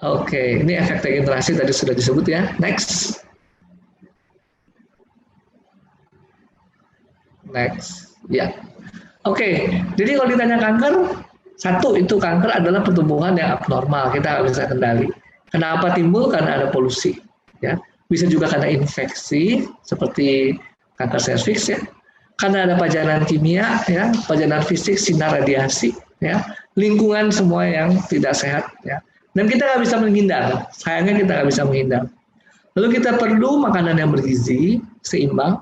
[SPEAKER 1] Oke, ini efek regenerasi tadi sudah disebut ya. Next. Next. Ya. Oke, jadi kalau ditanya kanker, satu itu kanker adalah pertumbuhan yang abnormal, kita nggak bisa kendali. Kenapa timbul? Karena ada polusi. Ya. Bisa juga karena infeksi, seperti kanker serviks ya. Karena ada pajanan kimia, ya, pajanan fisik, sinar radiasi, ya, lingkungan semua yang tidak sehat, ya. Dan kita nggak bisa menghindar, sayangnya kita nggak bisa menghindar. Lalu kita perlu makanan yang bergizi, seimbang,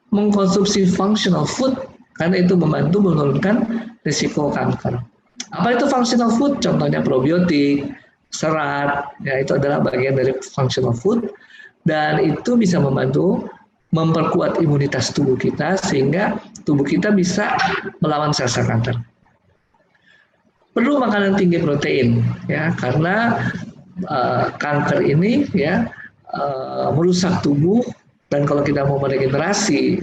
[SPEAKER 1] mengkonsumsi functional food, karena itu membantu menurunkan risiko kanker. Apa itu functional food? Contohnya probiotik, serat, ya itu adalah bagian dari functional food, dan itu bisa membantu memperkuat imunitas tubuh kita, sehingga tubuh kita bisa melawan sel-sel kanker. Perlu makanan tinggi protein ya karena kanker ini ya merusak tubuh dan kalau kita mau meregenerasi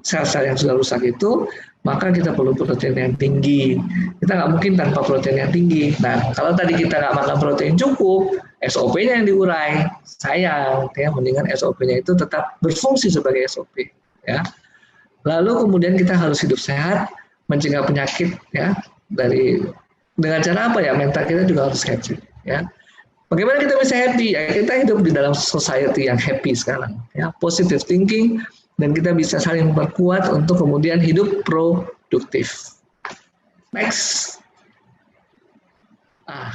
[SPEAKER 1] sel-sel yang sudah rusak itu maka kita perlu protein yang tinggi. Kita nggak mungkin tanpa protein yang tinggi. Nah kalau tadi kita nggak makan protein cukup, SOP-nya yang diurai, sayang ya mendingan SOP-nya itu tetap berfungsi sebagai SOP ya. Lalu kemudian kita harus hidup sehat, mencegah penyakit ya dengan cara apa ya, mental kita juga harus happy ya. Bagaimana kita bisa happy ya, kita hidup di dalam society yang happy sekarang ya, positive thinking, dan kita bisa saling memperkuat untuk kemudian hidup produktif. Next.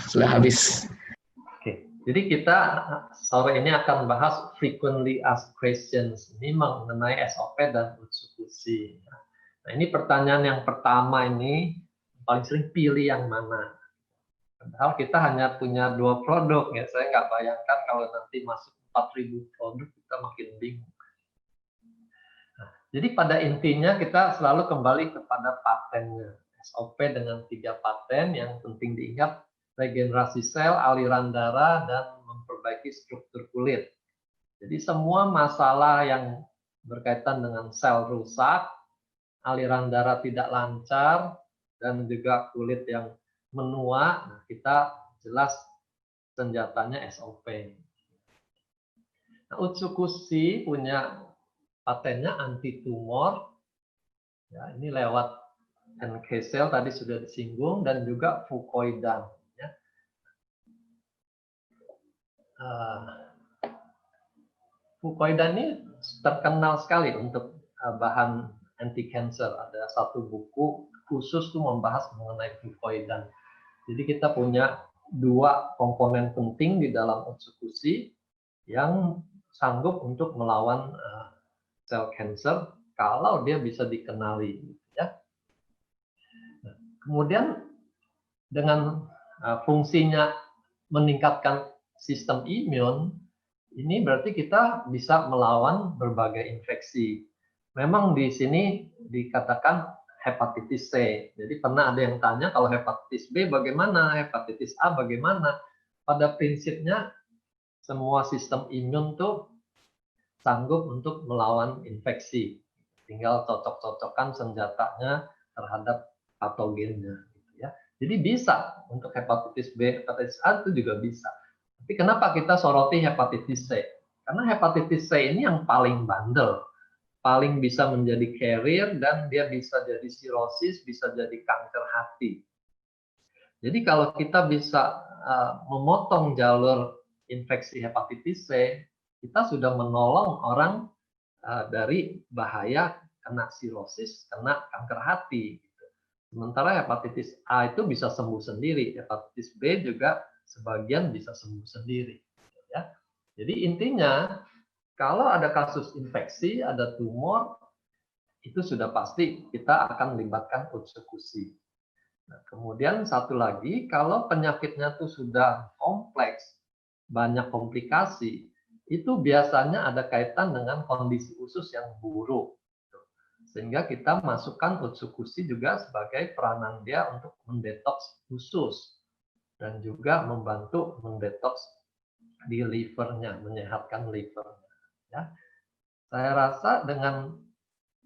[SPEAKER 1] Sudah habis.
[SPEAKER 2] Oke, Jadi kita sore ini akan bahas frequently asked questions, ini mengenai SOP dan Utsukushi. Nah, ini pertanyaan yang pertama ini paling sering pilih yang mana. Padahal kita hanya punya 2 produk ya. Saya nggak bayangkan kalau nanti masuk 4.000 produk kita makin bingung. Nah, jadi pada intinya kita selalu kembali kepada patennya. SOP dengan 3 paten yang penting diingat: regenerasi sel, aliran darah, dan memperbaiki struktur kulit. Jadi semua masalah yang berkaitan dengan sel rusak, aliran darah tidak lancar, dan juga kulit yang menua, nah kita jelas senjatanya SOP. Nah, Utsukushi punya patennya anti tumor. Ya, ini lewat NK cell tadi sudah disinggung, dan juga fucoidan. Ya. Fucoidan ini terkenal sekali untuk bahan anti cancer. Ada satu buku khusus tuh membahas mengenai fucoidan. Jadi kita punya 2 komponen penting di dalam Utsukushi yang sanggup untuk melawan sel cancer kalau dia bisa dikenali. Ya. Nah, kemudian dengan fungsinya meningkatkan sistem imun, ini berarti kita bisa melawan berbagai infeksi. Memang di sini dikatakan hepatitis C. Jadi pernah ada yang tanya kalau hepatitis B bagaimana, hepatitis A bagaimana. Pada prinsipnya semua sistem imun tuh sanggup untuk melawan infeksi. Tinggal cocok-cocokkan senjatanya terhadap patogennya. Gitu ya. Jadi bisa untuk hepatitis B, hepatitis A itu juga bisa. Tapi kenapa kita soroti hepatitis C? Karena hepatitis C ini yang paling bandel, paling bisa menjadi carrier, dan dia bisa jadi sirosis, bisa jadi kanker hati. Jadi kalau kita bisa memotong jalur infeksi hepatitis C, kita sudah menolong orang dari bahaya kena sirosis, kena kanker hati. Sementara hepatitis A itu bisa sembuh sendiri, hepatitis B juga sebagian bisa sembuh sendiri. Ya. Jadi intinya, kalau ada kasus infeksi, ada tumor, itu sudah pasti kita akan libatkan Utsukushi. Nah, kemudian satu lagi, kalau penyakitnya itu sudah kompleks, banyak komplikasi, itu biasanya ada kaitan dengan kondisi usus yang buruk. Sehingga kita masukkan Utsukushi juga sebagai peranan dia untuk mendetoks usus dan juga membantu mendetoks di livernya, menyehatkan livernya. Ya. Saya rasa dengan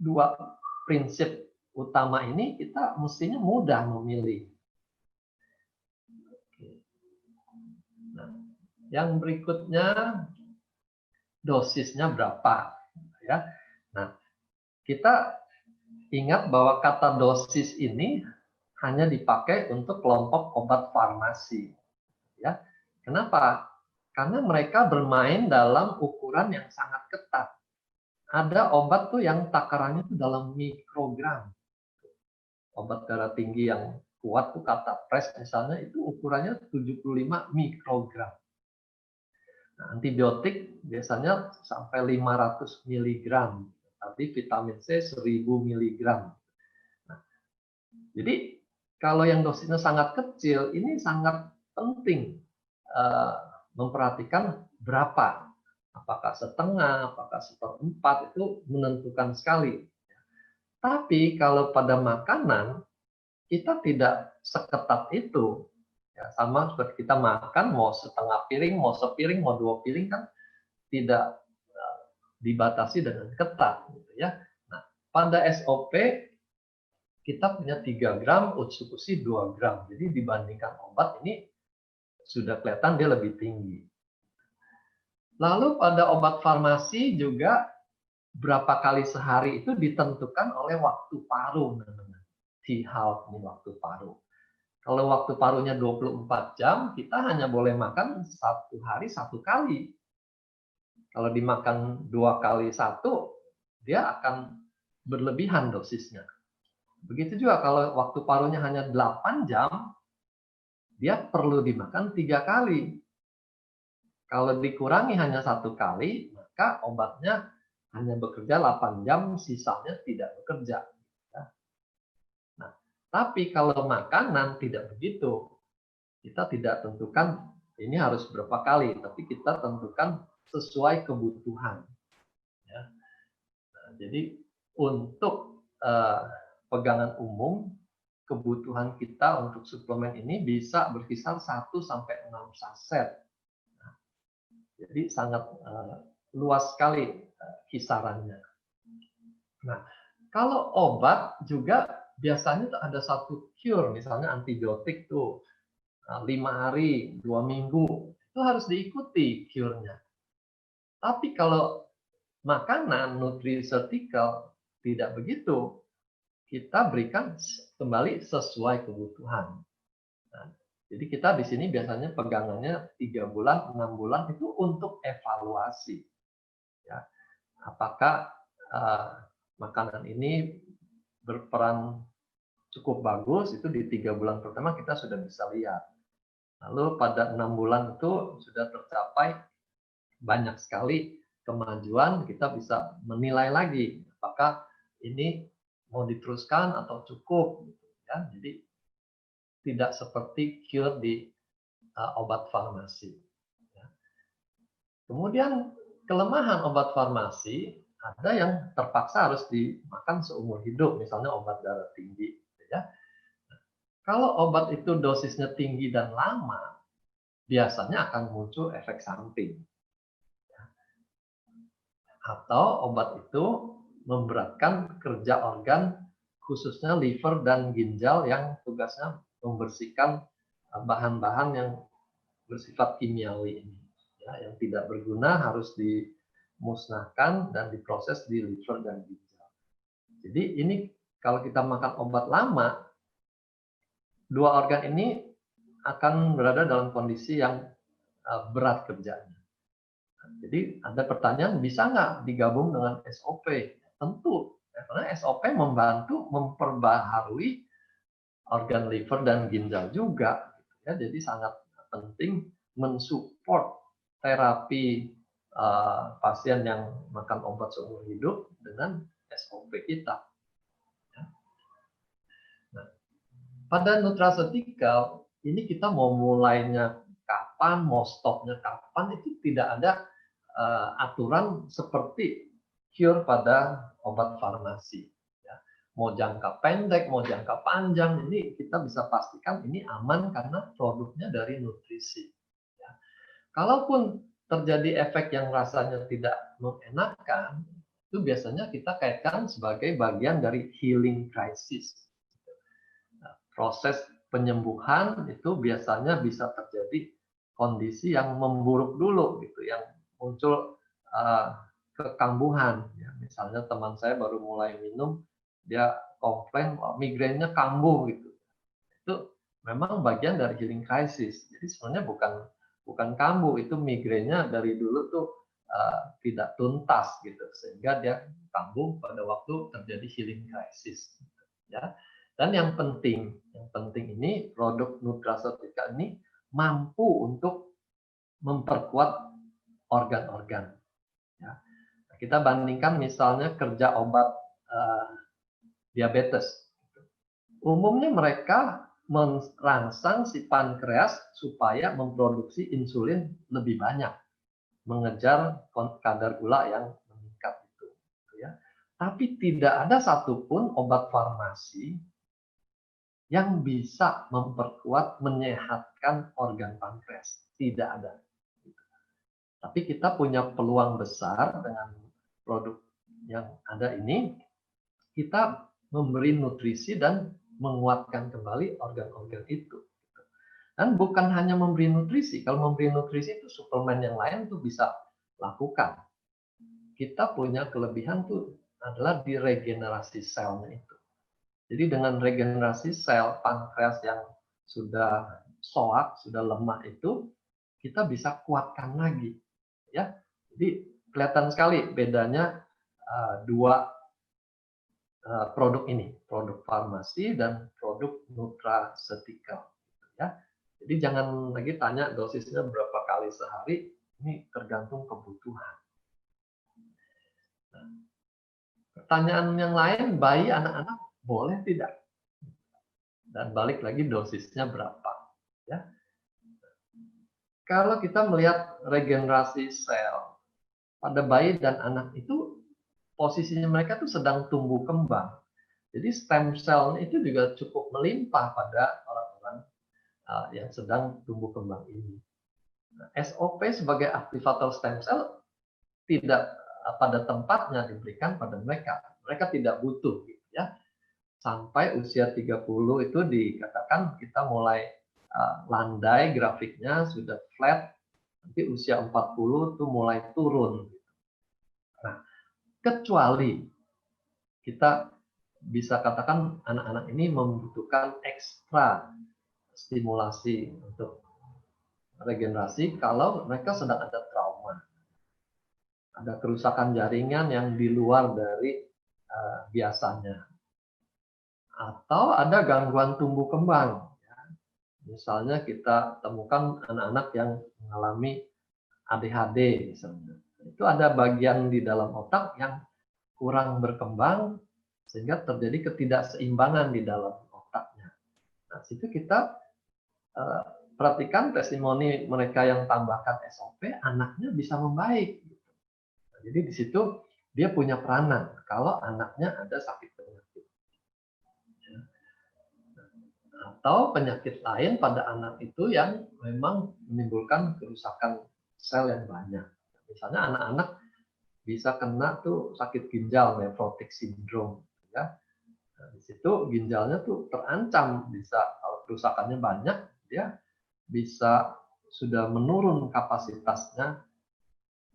[SPEAKER 2] 2 prinsip utama ini kita mestinya mudah memilih. Nah, yang berikutnya dosisnya berapa? Ya. Nah, kita ingat bahwa kata dosis ini hanya dipakai untuk kelompok obat farmasi. Ya. Kenapa? Karena mereka bermain dalam ukuran yang sangat ketat. Ada obat tuh yang takarannya tuh dalam mikrogram. Obat darah tinggi yang kuat tuh kata pres misalnya itu ukurannya 75 mikrogram. Nah, antibiotik biasanya sampai 500 miligram. Tapi vitamin C 1000 miligram. Nah, jadi kalau yang dosisnya sangat kecil, ini sangat penting memperhatikan berapa. Apakah setengah, apakah 1/4, itu menentukan sekali. Tapi kalau pada makanan, kita tidak seketat itu. Ya, sama seperti kita makan, mau setengah piring, mau sepiring, mau 2 piring, kan tidak dibatasi dengan ketat. Gitu ya. Nah, pada SOP, kita punya 3 gram, Utsukushi 2 gram. Jadi dibandingkan obat ini, sudah kelihatan dia lebih tinggi. Lalu pada obat farmasi juga berapa kali sehari itu ditentukan oleh waktu paru namanya. T-halt ini waktu paru. Kalau waktu parunya 24 jam, kita hanya boleh makan 1 hari 1 kali. Kalau dimakan 2 kali 1, dia akan berlebihan dosisnya. Begitu juga kalau waktu parunya hanya 8 jam, dia perlu dimakan 3 kali. Kalau dikurangi hanya 1 kali, maka obatnya hanya bekerja 8 jam, sisanya tidak bekerja. Ya. Nah, tapi kalau makanan tidak begitu. Kita tidak tentukan ini harus berapa kali, tapi kita tentukan sesuai kebutuhan. Ya. Nah, jadi untuk pegangan umum, kebutuhan kita untuk suplemen ini bisa berkisar 1 sampai 6 saset. Nah, jadi sangat luas sekali kisarannya. Nah, kalau obat juga biasanya ada satu cure, misalnya antibiotik tuh 5 hari, 2 minggu, itu harus diikuti cure-nya. Tapi kalau makanan nutriceutical tidak begitu, kita berikan kembali sesuai kebutuhan. Nah, jadi kita di sini biasanya pegangannya 3 bulan, 6 bulan itu untuk evaluasi. Ya, apakah makanan ini berperan cukup bagus, itu di 3 bulan pertama kita sudah bisa lihat. Lalu pada 6 bulan itu sudah tercapai banyak sekali kemajuan, kita bisa menilai lagi apakah ini mau diteruskan atau cukup. Ya. Jadi tidak seperti cure di obat farmasi. Ya. Kemudian kelemahan obat farmasi, ada yang terpaksa harus dimakan seumur hidup, misalnya obat darah tinggi. Ya. Kalau obat itu dosisnya tinggi dan lama, biasanya akan muncul efek samping. Atau obat itu memberatkan kerja organ, khususnya liver dan ginjal yang tugasnya membersihkan bahan-bahan yang bersifat kimiawi ini. Ya, yang tidak berguna harus dimusnahkan dan diproses di liver dan ginjal. Jadi ini kalau kita makan obat lama, 2 organ ini akan berada dalam kondisi yang berat kerjanya. Jadi ada pertanyaan, bisa nggak digabung dengan SOP? Tentu, karena SOP membantu memperbaharui organ liver dan ginjal juga. Ya, jadi sangat penting mensupport terapi pasien yang makan obat seumur hidup dengan SOP kita. Nah, pada nutraceutical ini kita mau mulainya kapan, mau stopnya kapan, itu tidak ada aturan seperti cure pada obat farmasi. Ya. Mau jangka pendek, mau jangka panjang, ini kita bisa pastikan ini aman karena produknya dari nutrisi. Ya. Kalaupun terjadi efek yang rasanya tidak mengenakan, itu biasanya kita kaitkan sebagai bagian dari healing crisis. Nah, proses penyembuhan itu biasanya bisa terjadi kondisi yang memburuk dulu, gitu, yang muncul kekambuhan. Ya, misalnya teman saya baru mulai minum, dia komplain migrainnya kambuh gitu. Itu memang bagian dari healing crisis. Jadi sebenarnya bukan kambuh, itu migrainnya dari dulu tuh tidak tuntas gitu, sehingga dia kambuh pada waktu terjadi healing crisis. Ya. Dan yang penting ini produk nutraceutical ini mampu untuk memperkuat organ-organ. Ya. Kita bandingkan misalnya kerja obat diabetes. Umumnya mereka merangsang si pankreas supaya memproduksi insulin lebih banyak, mengejar kadar gula yang meningkat itu. Ya. Tapi tidak ada satupun obat farmasi yang bisa memperkuat, menyehatkan organ pankreas. Tidak ada. Tapi kita punya peluang besar dengan produk yang ada ini, kita memberi nutrisi dan menguatkan kembali organ-organ itu. Dan bukan hanya memberi nutrisi, kalau memberi nutrisi itu suplemen yang lain tuh bisa lakukan. Kita punya kelebihan tuh adalah di regenerasi selnya itu. Jadi dengan regenerasi sel pankreas yang sudah soak, sudah lemah itu, kita bisa kuatkan lagi. Ya, jadi kelihatan sekali bedanya dua produk ini, produk farmasi dan produk nutraceutical. Ya, jadi jangan lagi tanya dosisnya berapa kali sehari. Ini tergantung kebutuhan. Nah, pertanyaan yang lain, bayi anak-anak boleh tidak? Dan balik lagi dosisnya berapa? Ya. Kalau kita melihat regenerasi sel pada bayi dan anak itu, posisinya mereka tuh sedang tumbuh kembang. Jadi stem cell itu juga cukup melimpah pada orang-orang yang sedang tumbuh kembang ini. Nah, SOP sebagai aktivator stem cell tidak pada tempatnya diberikan pada mereka. Mereka tidak butuh, gitu ya. Sampai usia 30 itu dikatakan kita mulai landai grafiknya, sudah flat. Nanti usia 40 itu mulai turun. Nah, kecuali kita bisa katakan anak-anak ini membutuhkan ekstra stimulasi untuk regenerasi kalau mereka sedang ada trauma. Ada kerusakan jaringan yang di luar dari biasanya. Atau ada gangguan tumbuh kembang. Misalnya kita temukan anak-anak yang mengalami ADHD misalnya. Itu ada bagian di dalam otak yang kurang berkembang sehingga terjadi ketidakseimbangan di dalam otaknya. Nah, situ kita perhatikan testimoni mereka yang tambahkan SOP, anaknya bisa membaik. Nah, jadi di situ dia punya peranan kalau anaknya ada sakit penyakit. Atau penyakit lain pada anak itu yang memang menimbulkan kerusakan sel yang banyak. Misalnya anak-anak bisa kena tuh sakit ginjal, nephrotic syndrome, ya. Nah, di situ ginjalnya tuh terancam, bisa kalau kerusakannya banyak, dia bisa sudah menurun kapasitasnya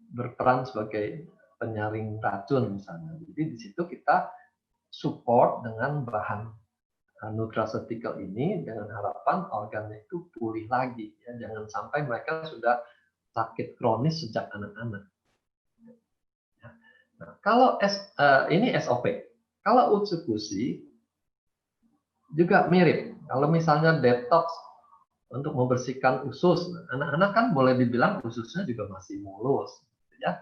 [SPEAKER 2] berperan sebagai penyaring racun misalnya. Jadi di situ kita support dengan bahan nutraceutical ini dengan harapan organnya itu pulih lagi, ya. Jangan sampai mereka sudah sakit kronis sejak anak-anak. Nah, kalau ini SOP, kalau Utsukushi juga mirip. Kalau misalnya detox untuk membersihkan usus, anak-anak kan boleh dibilang ususnya juga masih mulus, ya.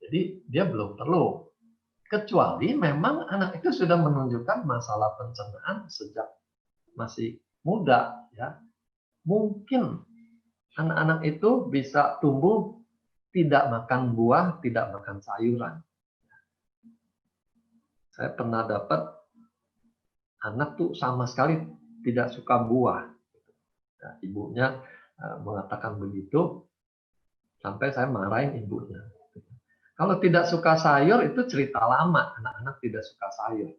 [SPEAKER 2] Jadi dia belum perlu. Kecuali memang anak itu sudah menunjukkan masalah pencernaan sejak masih muda, ya. Mungkin anak-anak itu bisa tumbuh tidak makan buah, tidak makan sayuran. Saya pernah dapat anak tuh sama sekali tidak suka buah. Nah, ibunya mengatakan begitu, sampai saya marahin ibunya. Kalau tidak suka sayur itu cerita lama, anak-anak tidak suka sayur.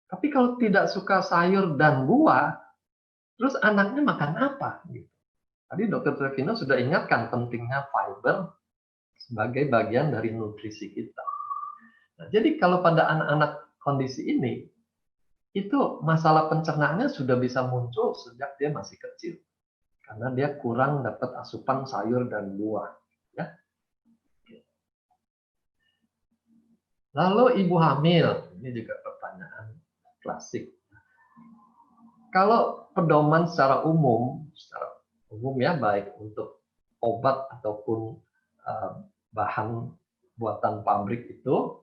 [SPEAKER 2] Tapi kalau tidak suka sayur dan buah, terus anaknya makan apa? Tadi Dr. Trevino sudah ingatkan pentingnya fiber sebagai bagian dari nutrisi kita. Nah, jadi kalau pada anak-anak kondisi ini, itu masalah pencernaannya sudah bisa muncul sejak dia masih kecil. Karena dia kurang dapat asupan sayur dan buah. Ya. Lalu ibu hamil, ini juga pertanyaan klasik. Kalau pedoman secara umum ya, baik untuk obat ataupun bahan buatan pabrik itu,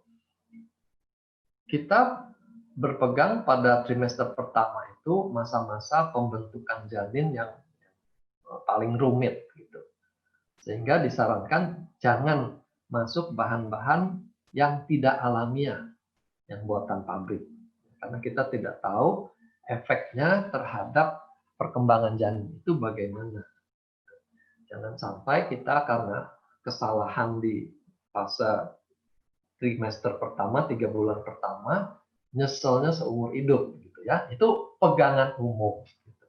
[SPEAKER 2] kita berpegang pada trimester pertama itu masa-masa pembentukan janin yang paling rumit, gitu. Sehingga disarankan jangan masuk bahan-bahan yang tidak alamiah, yang buatan pabrik. Karena kita tidak tahu efeknya terhadap perkembangan janin itu bagaimana. Jangan sampai kita karena kesalahan di fase trimester pertama, 3 bulan pertama, nyeselnya seumur hidup, gitu ya. Itu pegangan umum. Gitu.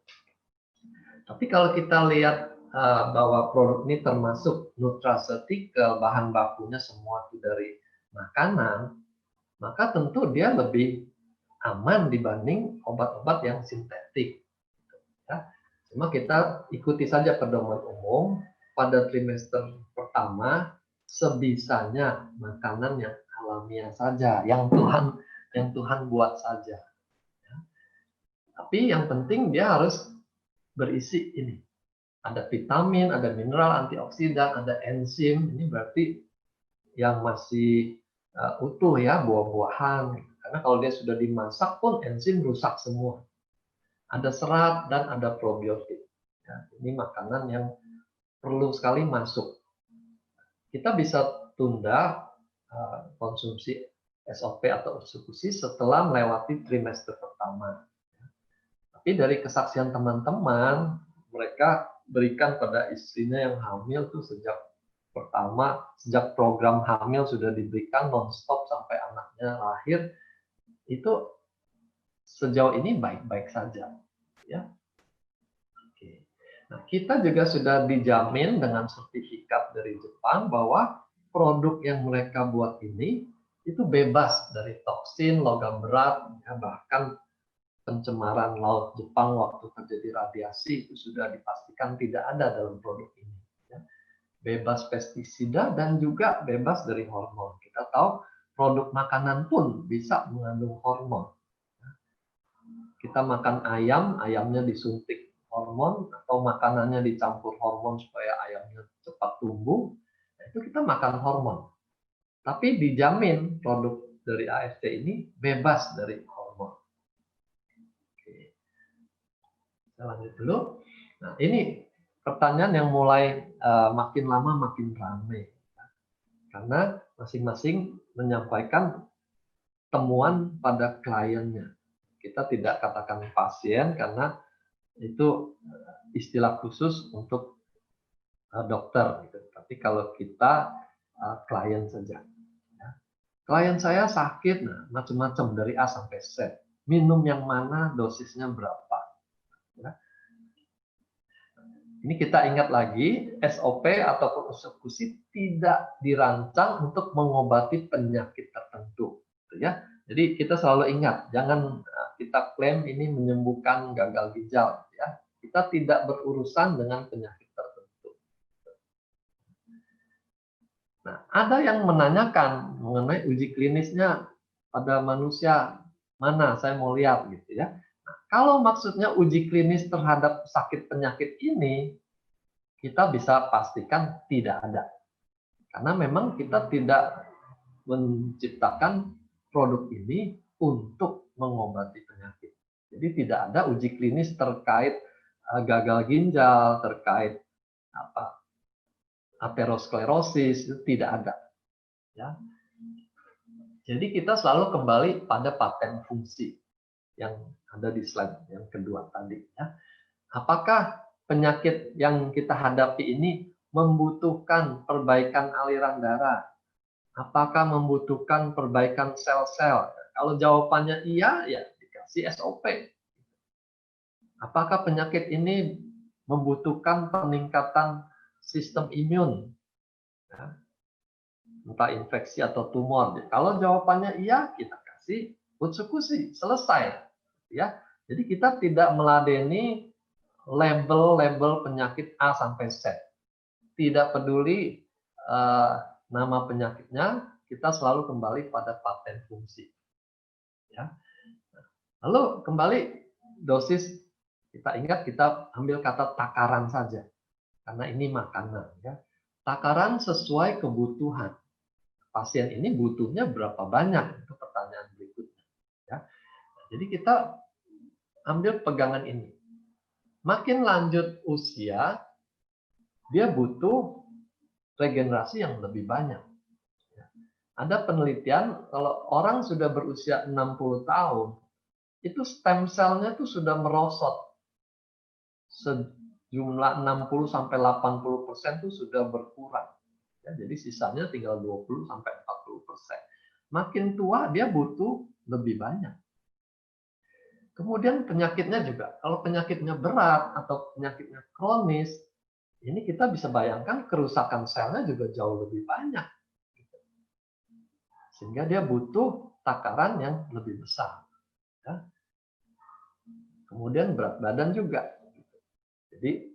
[SPEAKER 2] Tapi kalau kita lihat bahwa produk ini termasuk nutraceutical, bahan bakunya semua itu dari makanan, maka tentu dia lebih aman dibanding obat-obat yang sintetik. Ya. Cuma kita ikuti saja pedoman umum pada trimester pertama sebisanya makanan yang alamiah saja, yang Tuhan buat saja. Ya. Tapi yang penting dia harus berisi ini Ada vitamin, ada mineral, antioksidan, ada enzim. Ini berarti yang masih utuh ya, buah-buahan. Karena kalau dia sudah dimasak pun enzim rusak semua. Ada serat dan ada probiotik. Ya, ini makanan yang perlu sekali masuk. Kita bisa tunda konsumsi SOP atau eksekusi setelah melewati trimester pertama. Tapi dari kesaksian teman-teman, mereka berikan pada istrinya yang hamil tuh sejak program hamil sudah diberikan nonstop sampai anaknya lahir, itu sejauh ini baik-baik saja. Ya. Oke. Nah, kita juga sudah dijamin dengan sertifikat dari Jepang bahwa produk yang mereka buat ini itu bebas dari toksin, logam berat, ya, bahkan pencemaran laut Jepang waktu terjadi radiasi itu sudah dipastikan tidak ada dalam produk ini. Ya. Bebas pestisida dan juga bebas dari hormon. Kita tahu produk makanan pun bisa mengandung hormon. Kita makan ayam, ayamnya disuntik hormon atau makanannya dicampur hormon supaya ayamnya cepat tumbuh, itu kita makan hormon. Tapi dijamin produk dari AFT ini bebas dari hormon. Kita lanjut dulu. Nah, ini pertanyaan yang mulai makin lama makin ramai. Karena masing-masing menyampaikan temuan pada kliennya. Kita tidak katakan pasien karena itu istilah khusus untuk dokter. Gitu. Tapi kalau kita klien saja. Ya. Klien saya sakit, nah, macam-macam dari A sampai Z. Minum yang mana, dosisnya berapa. Ya. Ini kita ingat lagi, SOP ataupun eksekusi tidak dirancang untuk mengobati penyakit tertentu. Ya. Jadi kita selalu ingat, jangan kita klaim ini menyembuhkan gagal ginjal. Ya. Kita tidak berurusan dengan penyakit tertentu. Nah, ada yang menanyakan mengenai uji klinisnya pada manusia, mana saya mau lihat gitu ya. Nah, kalau maksudnya uji klinis terhadap sakit penyakit ini, kita bisa pastikan tidak ada. Karena memang kita tidak menciptakan produk ini untuk mengobati penyakit. Jadi tidak ada uji klinis terkait gagal ginjal, terkait aterosklerosis, itu tidak ada. Ya. Jadi kita selalu kembali pada paten fungsi yang ada di slide yang kedua tadi. Ya. Apakah penyakit yang kita hadapi ini membutuhkan perbaikan aliran darah? Apakah membutuhkan perbaikan sel-sel? Kalau jawabannya iya, ya dikasih SOP. Apakah penyakit ini membutuhkan peningkatan sistem imun? Ya. Entah infeksi atau tumor. Kalau jawabannya iya, kita kasih eksekusi, selesai. Ya. Jadi kita tidak meladeni label-label penyakit A sampai Z. Tidak peduli nama penyakitnya, kita selalu kembali pada paten fungsi. Ya. Lalu kembali dosis, kita ingat kita ambil kata takaran saja, karena ini makanan. Ya. Takaran sesuai kebutuhan. Pasien ini butuhnya berapa banyak? Itu pertanyaan berikutnya. Ya. Jadi kita ambil pegangan ini. Makin lanjut usia, dia butuh regenerasi yang lebih banyak. Ada penelitian, kalau orang sudah berusia 60 tahun, itu stem cell-nya itu sudah merosot. Sejumlah 60-80% itu sudah berkurang. Ya, jadi sisanya tinggal 20-40%. Makin tua, dia butuh lebih banyak. Kemudian penyakitnya juga, kalau penyakitnya berat atau penyakitnya kronis, ini kita bisa bayangkan kerusakan selnya juga jauh lebih banyak. Sehingga dia butuh takaran yang lebih besar. Ya. Kemudian berat badan juga. Jadi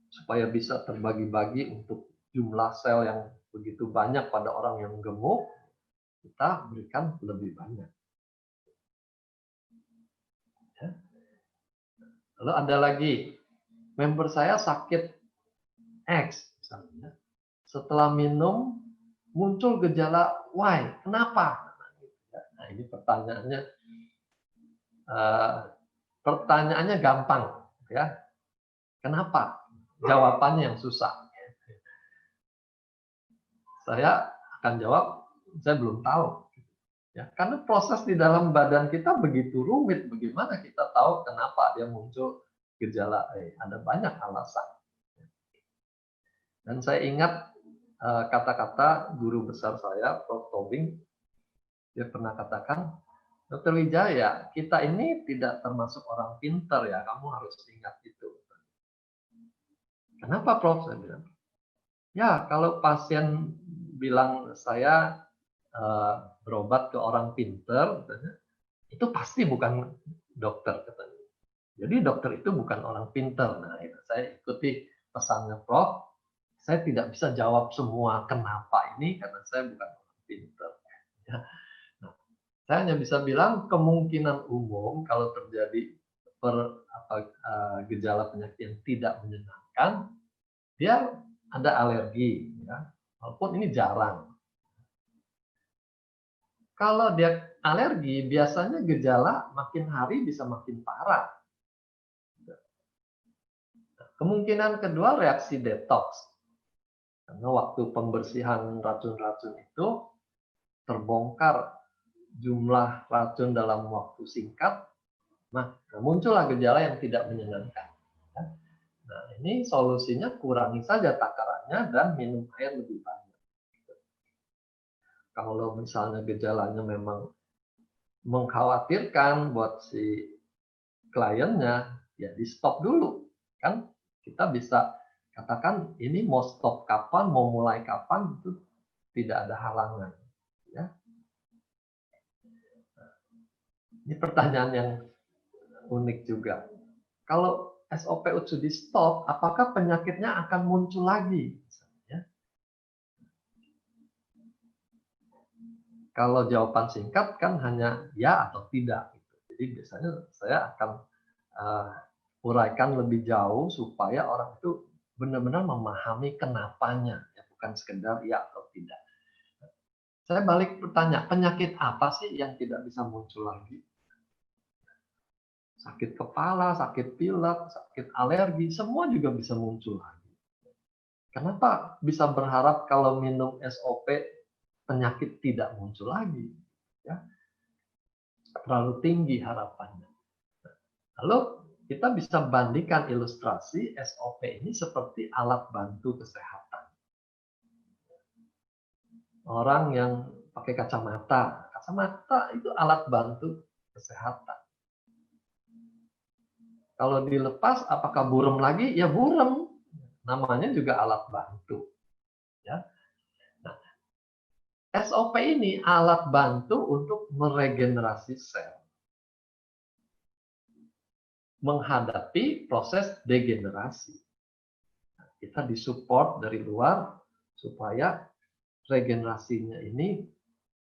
[SPEAKER 2] supaya bisa terbagi-bagi untuk jumlah sel yang begitu banyak pada orang yang gemuk, kita berikan lebih banyak. Ya. Lalu ada lagi, member saya sakit X misalnya, setelah minum muncul gejala Y, kenapa? Nah, ini pertanyaannya gampang, ya. Kenapa? Jawabannya yang susah. Saya akan jawab, saya belum tahu. Ya, karena proses di dalam badan kita begitu rumit, bagaimana kita tahu kenapa dia muncul gejala Ada banyak alasan. Dan saya ingat kata-kata guru besar saya, Prof. Tobing, dia pernah katakan, Dr. Wijaya, kita ini tidak termasuk orang pintar ya, kamu harus ingat itu. Kenapa, Prof? Saya bilang, ya kalau pasien bilang saya berobat ke orang pintar, itu pasti bukan dokter, katanya. Jadi dokter itu bukan orang pintar. Nah, itu saya ikuti pesannya Prof. Saya tidak bisa jawab semua kenapa ini karena saya bukan orang pintar. Ya. Nah, saya hanya bisa bilang kemungkinan umum kalau terjadi gejala penyakit yang tidak menyenangkan, dia ada alergi, ya. Walaupun ini jarang. Kalau dia alergi, biasanya gejala makin hari bisa makin parah. Kemungkinan kedua reaksi detox. Karena waktu pembersihan racun-racun itu terbongkar jumlah racun dalam waktu singkat, nah muncullah gejala yang tidak menyenangkan. Nah, ini solusinya kurangi saja takarannya dan minum air lebih banyak. Kalau misalnya gejalanya memang mengkhawatirkan buat si kliennya, ya di stop dulu. Kan kita bisa katakan ini mau stop kapan, mau mulai kapan, itu tidak ada halangan. Ya. Ini pertanyaan yang unik juga. Kalau SOPO2 di stop, apakah penyakitnya akan muncul lagi? Ya. Kalau jawaban singkat kan hanya ya atau tidak. Jadi biasanya saya akan uraikan lebih jauh supaya orang itu benar-benar memahami kenapanya, ya, bukan sekedar ya atau tidak. Saya balik bertanya, penyakit apa sih yang tidak bisa muncul lagi? Sakit kepala, sakit pilek, sakit alergi, semua juga bisa muncul lagi. Kenapa bisa berharap kalau minum SOP penyakit tidak muncul lagi? Ya. Terlalu tinggi harapannya. Lalu kita bisa bandingkan ilustrasi SOP ini seperti alat bantu kesehatan. Orang yang pakai kacamata itu alat bantu kesehatan. Kalau dilepas, apakah buram lagi? Ya buram. Namanya juga alat bantu. Ya. Nah, SOP ini alat bantu untuk meregenerasi sel, menghadapi proses degenerasi. Nah, kita disupport dari luar supaya regenerasinya ini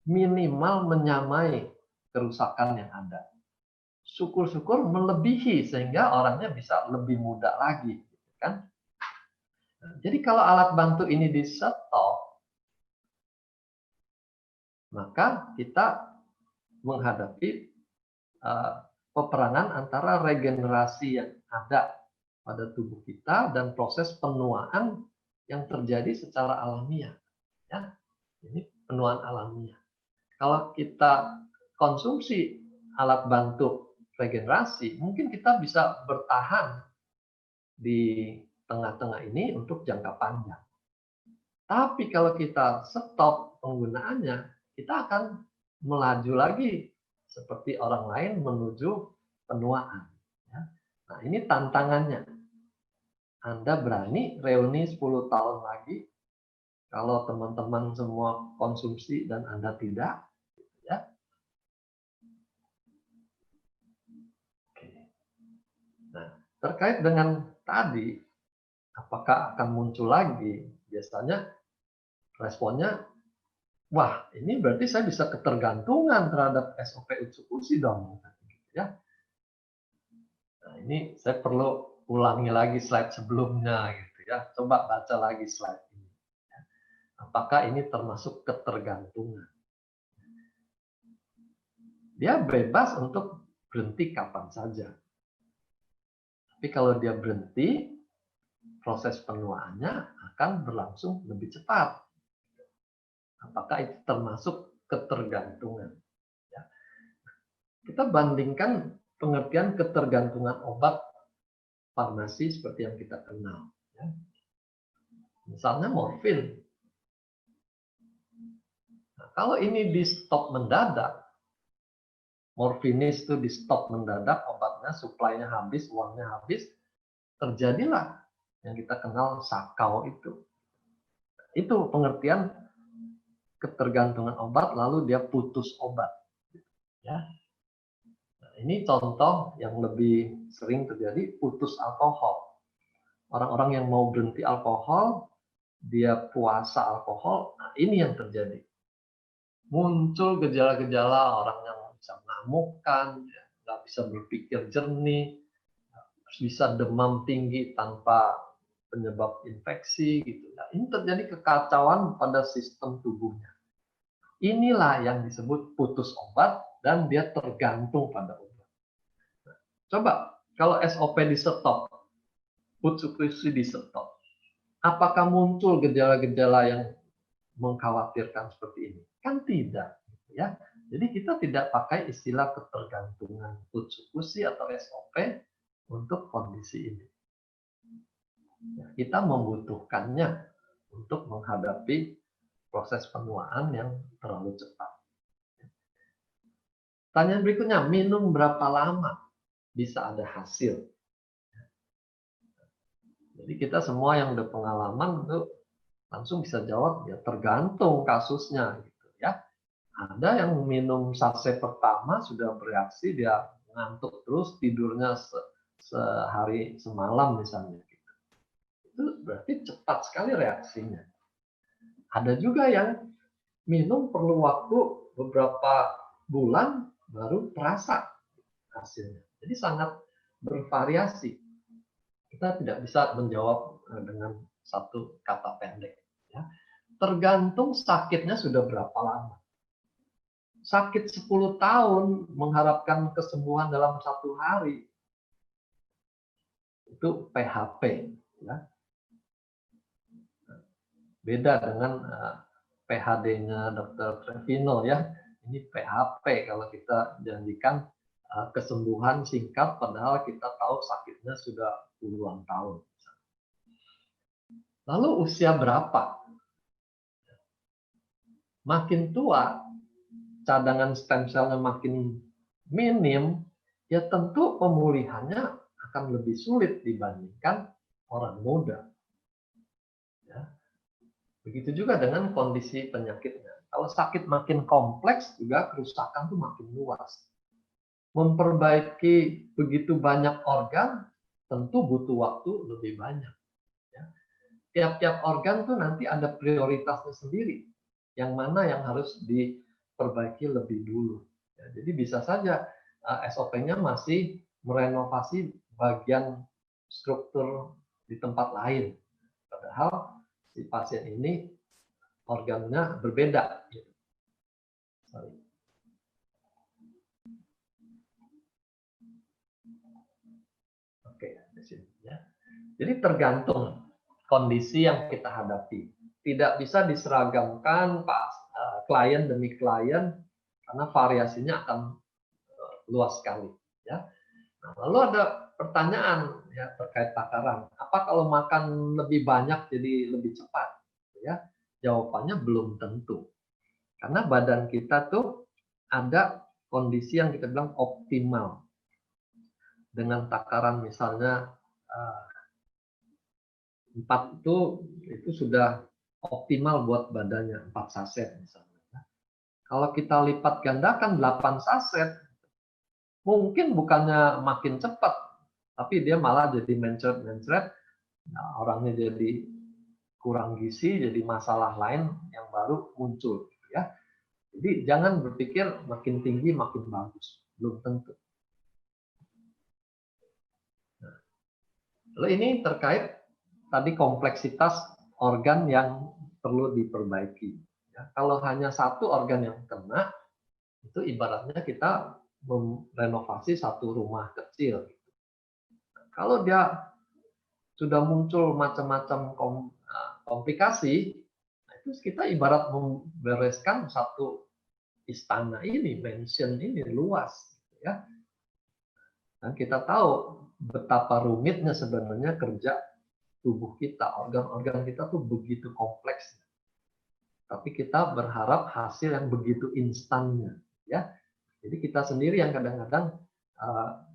[SPEAKER 2] minimal menyamai kerusakan yang ada. Syukur-syukur melebihi sehingga orangnya bisa lebih muda lagi, kan? Nah, jadi kalau alat bantu ini di stop, maka kita menghadapi peperangan antara regenerasi yang ada pada tubuh kita dan proses penuaan yang terjadi secara alamiah. Ya, ini penuaan alamiah. Kalau kita konsumsi alat bantu regenerasi, mungkin kita bisa bertahan di tengah-tengah ini untuk jangka panjang. Tapi kalau kita stop penggunaannya, kita akan melaju lagi seperti orang lain menuju penuaan. Nah, ini tantangannya. Anda berani reuni 10 tahun lagi, kalau teman-teman semua konsumsi dan Anda tidak, ya. Nah, terkait dengan tadi, apakah akan muncul lagi? Biasanya responnya, wah ini berarti saya bisa ketergantungan terhadap SOP eksekusi dong. Ya. Nah, ini saya perlu ulangi lagi slide sebelumnya gitu ya. Coba baca lagi slide ini. Apakah ini termasuk ketergantungan? Dia bebas untuk berhenti kapan saja. Tapi kalau dia berhenti, proses penuaannya akan berlangsung lebih cepat. Apakah itu termasuk ketergantungan? Ya. Kita bandingkan pengertian ketergantungan obat farmasi seperti yang kita kenal. Ya. Misalnya morfin. Nah, kalau ini di stop mendadak, morfinis itu di stop mendadak, obatnya, suplainya habis, uangnya habis, terjadilah yang kita kenal sakau itu. Itu pengertian ketergantungan obat, lalu dia putus obat. Ya. Nah, ini contoh yang lebih sering terjadi, putus alkohol. Orang-orang yang mau berhenti alkohol, dia puasa alkohol, nah ini yang terjadi. Muncul gejala-gejala orang yang bisa mengamukkan, ya, nggak bisa berpikir jernih, bisa demam tinggi tanpa penyebab infeksi, gitu. Nah, ini terjadi kekacauan pada sistem tubuhnya. Inilah yang disebut putus obat dan dia tergantung pada obat. Nah, coba kalau SOP di stop, food supply di stop, apakah muncul gejala-gejala yang mengkhawatirkan seperti ini? Kan tidak, ya. Jadi kita tidak pakai istilah ketergantungan food supply atau SOP untuk kondisi ini. Ya, kita membutuhkannya untuk menghadapi proses penuaan yang terlalu cepat. Tanyaan berikutnya, minum berapa lama bisa ada hasil? Jadi kita semua yang udah pengalaman itu langsung bisa jawab, ya tergantung kasusnya gitu ya. Ada yang minum saset pertama sudah bereaksi, dia ngantuk terus, tidurnya sehari semalam misalnya gitu. Itu berarti cepat sekali reaksinya. Ada juga yang minum perlu waktu beberapa bulan baru terasa hasilnya. Jadi sangat bervariasi. Kita tidak bisa menjawab dengan satu kata pendek. Ya. Tergantung sakitnya sudah berapa lama. Sakit 10 tahun mengharapkan kesembuhan dalam 1 hari. Itu PHP. Ya. Beda dengan PhD-nya Dr. Trevino ya. Ini PHP kalau kita janjikan kesembuhan singkat padahal kita tahu sakitnya sudah puluhan tahun. Lalu usia berapa? Makin tua, cadangan stem cell-nya makin minim, ya tentu pemulihannya akan lebih sulit dibandingkan orang muda. Ya. Begitu juga dengan kondisi penyakitnya. Kalau sakit makin kompleks, juga kerusakan itu makin luas. Memperbaiki begitu banyak organ, tentu butuh waktu lebih banyak. Tiap-tiap organ tuh nanti ada prioritasnya sendiri. Yang mana yang harus diperbaiki lebih dulu. Ya, jadi bisa saja SOP-nya masih merenovasi bagian struktur di tempat lain. Padahal si pasien ini organnya berbeda. Sorry. Oke, di sini ya. Jadi tergantung kondisi yang kita hadapi. Tidak bisa diseragamkan klien demi klien karena variasinya akan luas sekali. Ya. Nah, lalu ada pertanyaan ya terkait takaran. Apa kalau makan lebih banyak jadi lebih cepat? Ya, jawabannya belum tentu. Karena badan kita tuh ada kondisi yang kita bilang optimal. Dengan takaran misalnya 4 itu sudah optimal buat badannya, 4 saset misalnya. Kalau kita lipat gandakan 8 saset, mungkin bukannya makin cepat, tapi dia malah jadi mencret-mencret, nah, orangnya jadi kurang gizi, jadi masalah lain yang baru muncul. Ya. Jadi jangan berpikir makin tinggi makin bagus, belum tentu. Nah, lalu ini terkait tadi kompleksitas organ yang perlu diperbaiki. Ya, kalau hanya satu organ yang kena, itu ibaratnya kita merenovasi satu rumah kecil. Kalau dia sudah muncul macam-macam komplikasi, itu kita ibarat membereskan satu istana ini, mansion ini luas, ya. Dan kita tahu betapa rumitnya sebenarnya kerja tubuh kita, organ-organ kita tuh begitu kompleks. Tapi kita berharap hasil yang begitu instannya, ya. Jadi kita sendiri yang kadang-kadang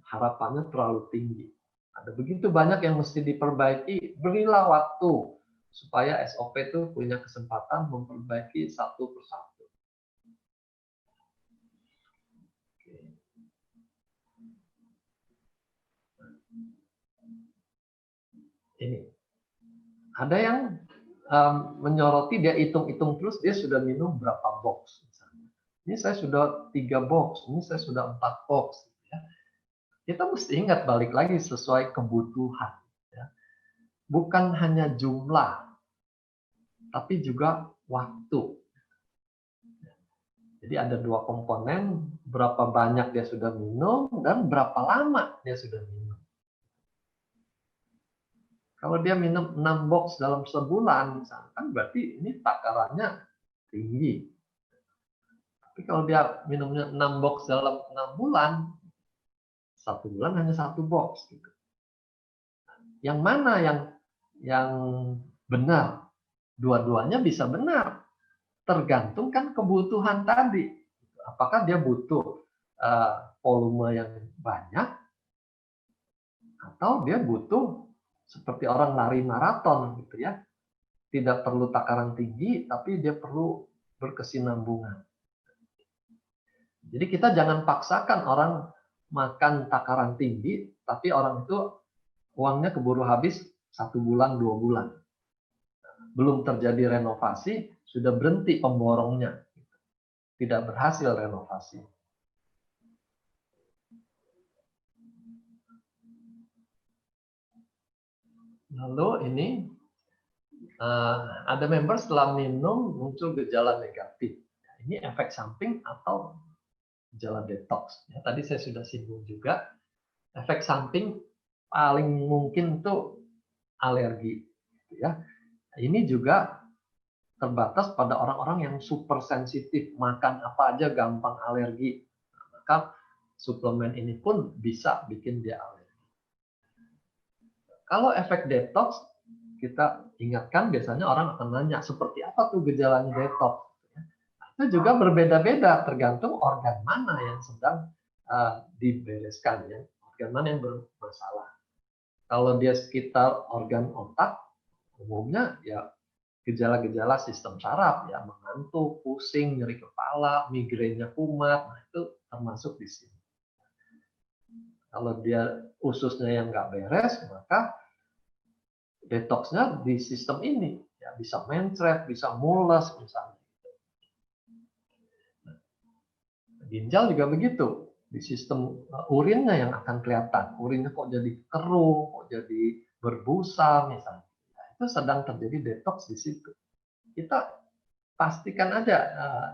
[SPEAKER 2] harapannya terlalu tinggi. Ada begitu banyak yang mesti diperbaiki, berilah waktu supaya SOP itu punya kesempatan memperbaiki satu persatu. Ini ada yang menyoroti, dia hitung-hitung terus, dia sudah minum berapa box misalnya. Ini saya sudah 3 box, ini saya sudah 4 box. Ya. Kita mesti ingat balik lagi sesuai kebutuhan. Ya. Bukan hanya jumlah, tapi juga waktu. Jadi ada 2 komponen, berapa banyak dia sudah minum dan berapa lama dia sudah minum. Kalau dia minum 6 box dalam sebulan, misalkan, berarti ini takarannya tinggi. Tapi kalau dia minumnya 6 box dalam 6 bulan, 1 bulan hanya 1 box. Gitu. Yang mana yang benar? Dua-duanya bisa benar. Tergantung kan kebutuhan tadi. Apakah dia butuh volume yang banyak, atau dia butuh seperti orang lari maraton gitu ya, tidak perlu takaran tinggi tapi dia perlu berkesinambungan. Jadi kita jangan paksakan orang makan takaran tinggi tapi orang itu uangnya keburu habis 1 bulan 2 bulan, belum terjadi renovasi sudah berhenti pemborongnya, tidak berhasil renovasi. Lalu ini ada member setelah minum muncul gejala negatif. Ini efek samping atau gejala detox. Ya, tadi saya sudah singgung juga. Efek samping paling mungkin itu alergi. Ya. Ini juga terbatas pada orang-orang yang super sensitif, makan apa aja gampang alergi. Maka suplemen ini pun bisa bikin dia alergi. Kalau efek detox, kita ingatkan biasanya orang akan nanya, seperti apa tuh gejalanya detox? Itu juga berbeda-beda, tergantung organ mana yang sedang dibereskan, ya. Organ mana yang bermasalah. Kalau dia sekitar organ otak, umumnya ya gejala-gejala sistem saraf, ya, mengantuk, pusing, nyeri kepala, migrainnya kumat, nah itu termasuk di sini. Kalau dia ususnya yang nggak beres, maka detoxnya di sistem ini, ya, bisa mencret, bisa mules misalnya. Ginjal juga begitu, di sistem urinnya yang akan kelihatan, urinnya kok jadi keruh, kok jadi berbusa misalnya. Nah, itu sedang terjadi detox di situ. Kita pastikan aja,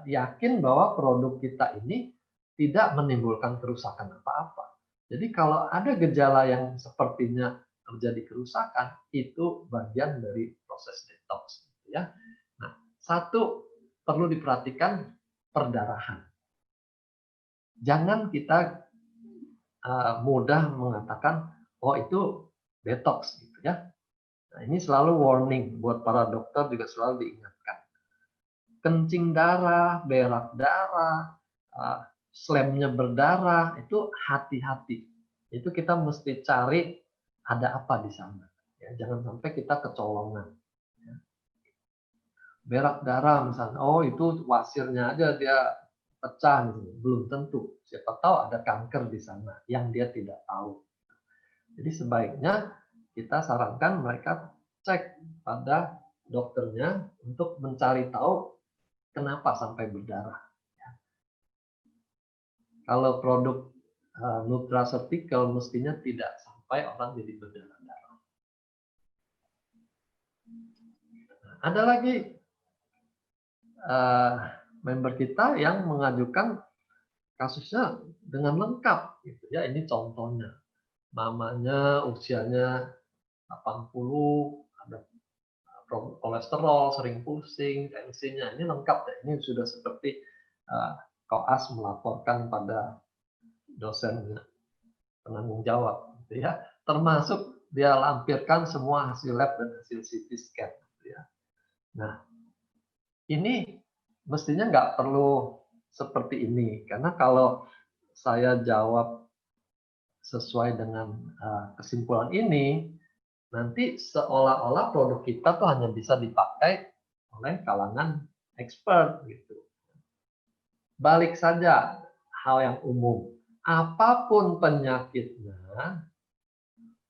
[SPEAKER 2] yakin bahwa produk kita ini tidak menimbulkan kerusakan apa-apa. Jadi kalau ada gejala yang sepertinya terjadi kerusakan, itu bagian dari proses detox. Ya. Nah, satu perlu diperhatikan perdarahan. Jangan kita mudah mengatakan, oh itu detox, gitu ya. Nah, ini selalu warning buat para dokter, juga selalu diingatkan. Kencing darah, berak darah, slemnya berdarah, itu hati-hati. Itu kita mesti cari ada apa di sana. Ya, jangan sampai kita kecolongan. Ya. Berak darah misalnya, oh itu wasirnya aja dia pecah, belum tentu. Siapa tahu ada kanker di sana yang dia tidak tahu. Jadi sebaiknya kita sarankan mereka cek pada dokternya untuk mencari tahu kenapa sampai berdarah. Kalau produk nutraceutical mestinya tidak sampai orang jadi berdarah-darah. ada lagi member kita yang mengajukan kasusnya dengan lengkap gitu ya. Ini contohnya, mamanya usianya 80, ada kolesterol, sering pusing, tensinya ini lengkap ya. Ini sudah seperti koas melaporkan pada dosen penanggung jawab gitu ya, termasuk dia lampirkan semua hasil lab dan hasil CT scan gitu ya. Nah, ini mestinya nggak perlu seperti ini, karena kalau saya jawab sesuai dengan kesimpulan ini, nanti seolah-olah produk kita tuh hanya bisa dipakai oleh kalangan expert gitu. Balik saja hal yang umum, apapun penyakitnya,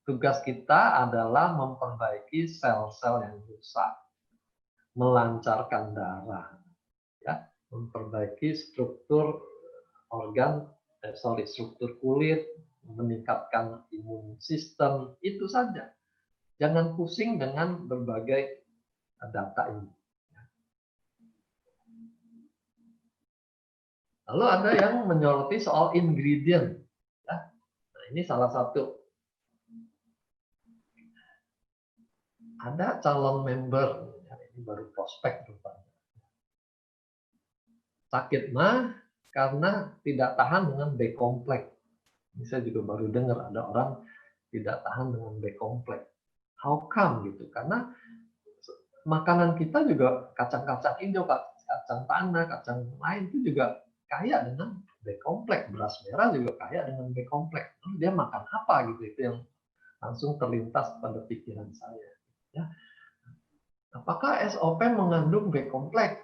[SPEAKER 2] tugas kita adalah memperbaiki sel-sel yang rusak, melancarkan darah, ya, memperbaiki struktur organ, struktur kulit, meningkatkan imun sistem, itu saja. Jangan pusing dengan berbagai data ini. Lalu ada yang menyoroti soal ingredient. Ya. Nah, ini salah satu. Ada calon member, ya, ini baru prospek rupanya. Sakit mah karena tidak tahan dengan B kompleks. Ini saya juga baru dengar ada orang tidak tahan dengan B kompleks. How come gitu? Karena makanan kita juga kacang-kacang hijau, kacang tanah, kacang lain itu juga kaya dengan B kompleks. Beras merah juga kaya dengan B kompleks. Lalu dia makan apa gitu? Itu yang langsung terlintas pada pikiran saya. Ya. Apakah SOP mengandung B kompleks?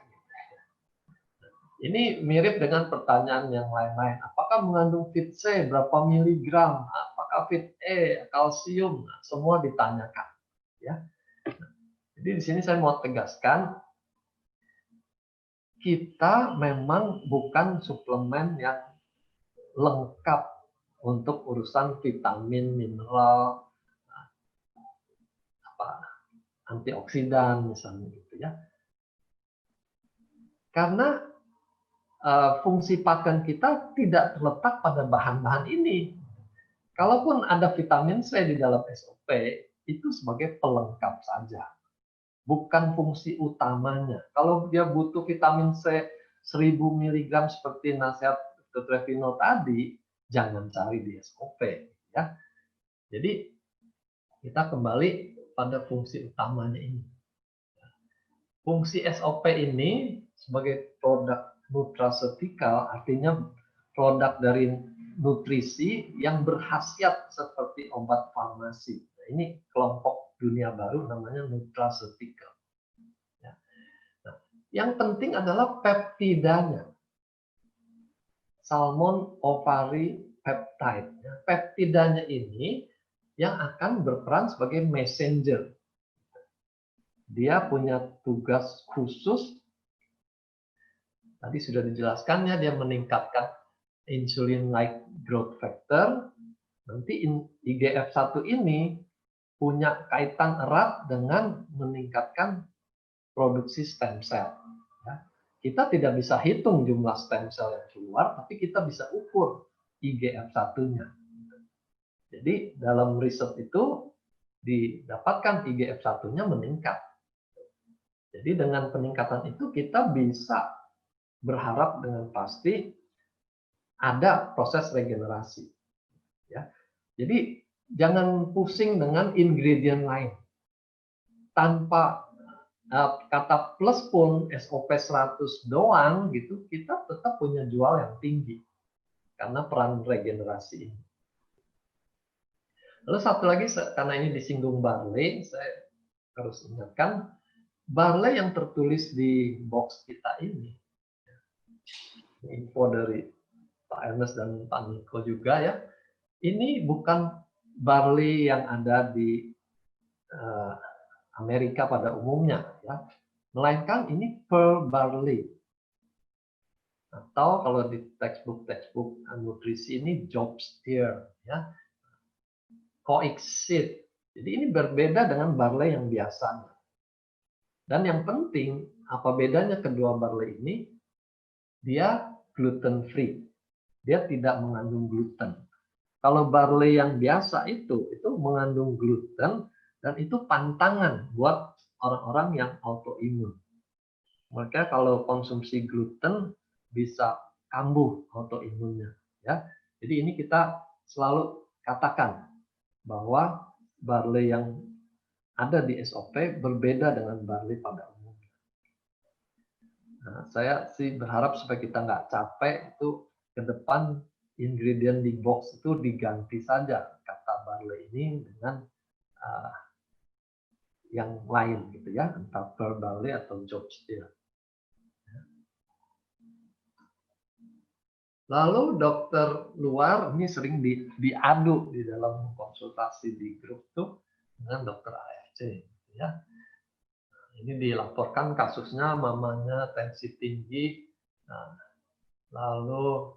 [SPEAKER 2] Ini mirip dengan pertanyaan yang lain-lain. Apakah mengandung Fit C berapa miligram? Apakah Fit E, kalsium? Nah, semua ditanyakan. Ya. Jadi di sini saya mau tegaskan, kita memang bukan suplemen yang lengkap untuk urusan vitamin, mineral, antioksidan misalnya gitu ya. Karena fungsi pakan kita tidak terletak pada bahan-bahan ini. Kalaupun ada vitamin C di dalam SOP, itu sebagai pelengkap saja, bukan fungsi utamanya. Kalau dia butuh vitamin C 1000 mg seperti nasihat Dr. Revino tadi, jangan cari di SOP. Ya. Jadi kita kembali pada fungsi utamanya ini. Fungsi SOP ini sebagai produk nutraceutical, artinya produk dari nutrisi yang berkhasiat seperti obat farmasi. Nah, ini kelompok dunia baru namanya nutraceutical. Ya. Nah, yang penting adalah peptidanya. Salmon ovari peptide. Ya, peptidanya ini yang akan berperan sebagai messenger. Dia punya tugas khusus. Tadi sudah dijelaskannya, dia meningkatkan insulin-like growth factor. Nanti IGF-1 ini punya kaitan erat dengan meningkatkan produksi stem cell. Ya. Kita tidak bisa hitung jumlah stem cell yang keluar, tapi kita bisa ukur IGF-1-nya. Jadi dalam riset itu didapatkan IGF-1-nya meningkat. Jadi dengan peningkatan itu kita bisa berharap dengan pasti ada proses regenerasi. Ya. Jadi jangan pusing dengan ingredient lain. Tanpa kata plus pun SOP 100 doang gitu, kita tetap punya jual yang tinggi karena peran regenerasi ini. Lalu satu lagi, karena ini disinggung barley, saya harus ingatkan barley yang tertulis di box kita ini, info dari Pak Ernest dan Pak Niko juga ya, ini bukan barley yang ada di Amerika pada umumnya, ya, melainkan ini pearl barley, atau kalau di textbook nutrisi ini job steer, ya, coexit. Jadi ini berbeda dengan barley yang biasanya. Dan yang penting, apa bedanya kedua barley ini? Dia gluten free. Dia tidak mengandung gluten. Kalau barley yang biasa itu mengandung gluten dan itu pantangan buat orang-orang yang autoimun. Maka kalau konsumsi gluten bisa kambuh autoimunnya, ya. Jadi ini kita selalu katakan bahwa barley yang ada di SOP berbeda dengan barley pada umumnya. Nah, saya sih berharap supaya kita nggak capek itu ke depan ingredient di box itu diganti saja kata barley ini dengan yang lain gitu ya, entah pearl barley atau George Deere. Lalu dokter luar ini sering diadu di dalam konsultasi di grup tuh dengan dokter AFC, ya. Ini dilaporkan kasusnya mamanya tensi tinggi, nah, lalu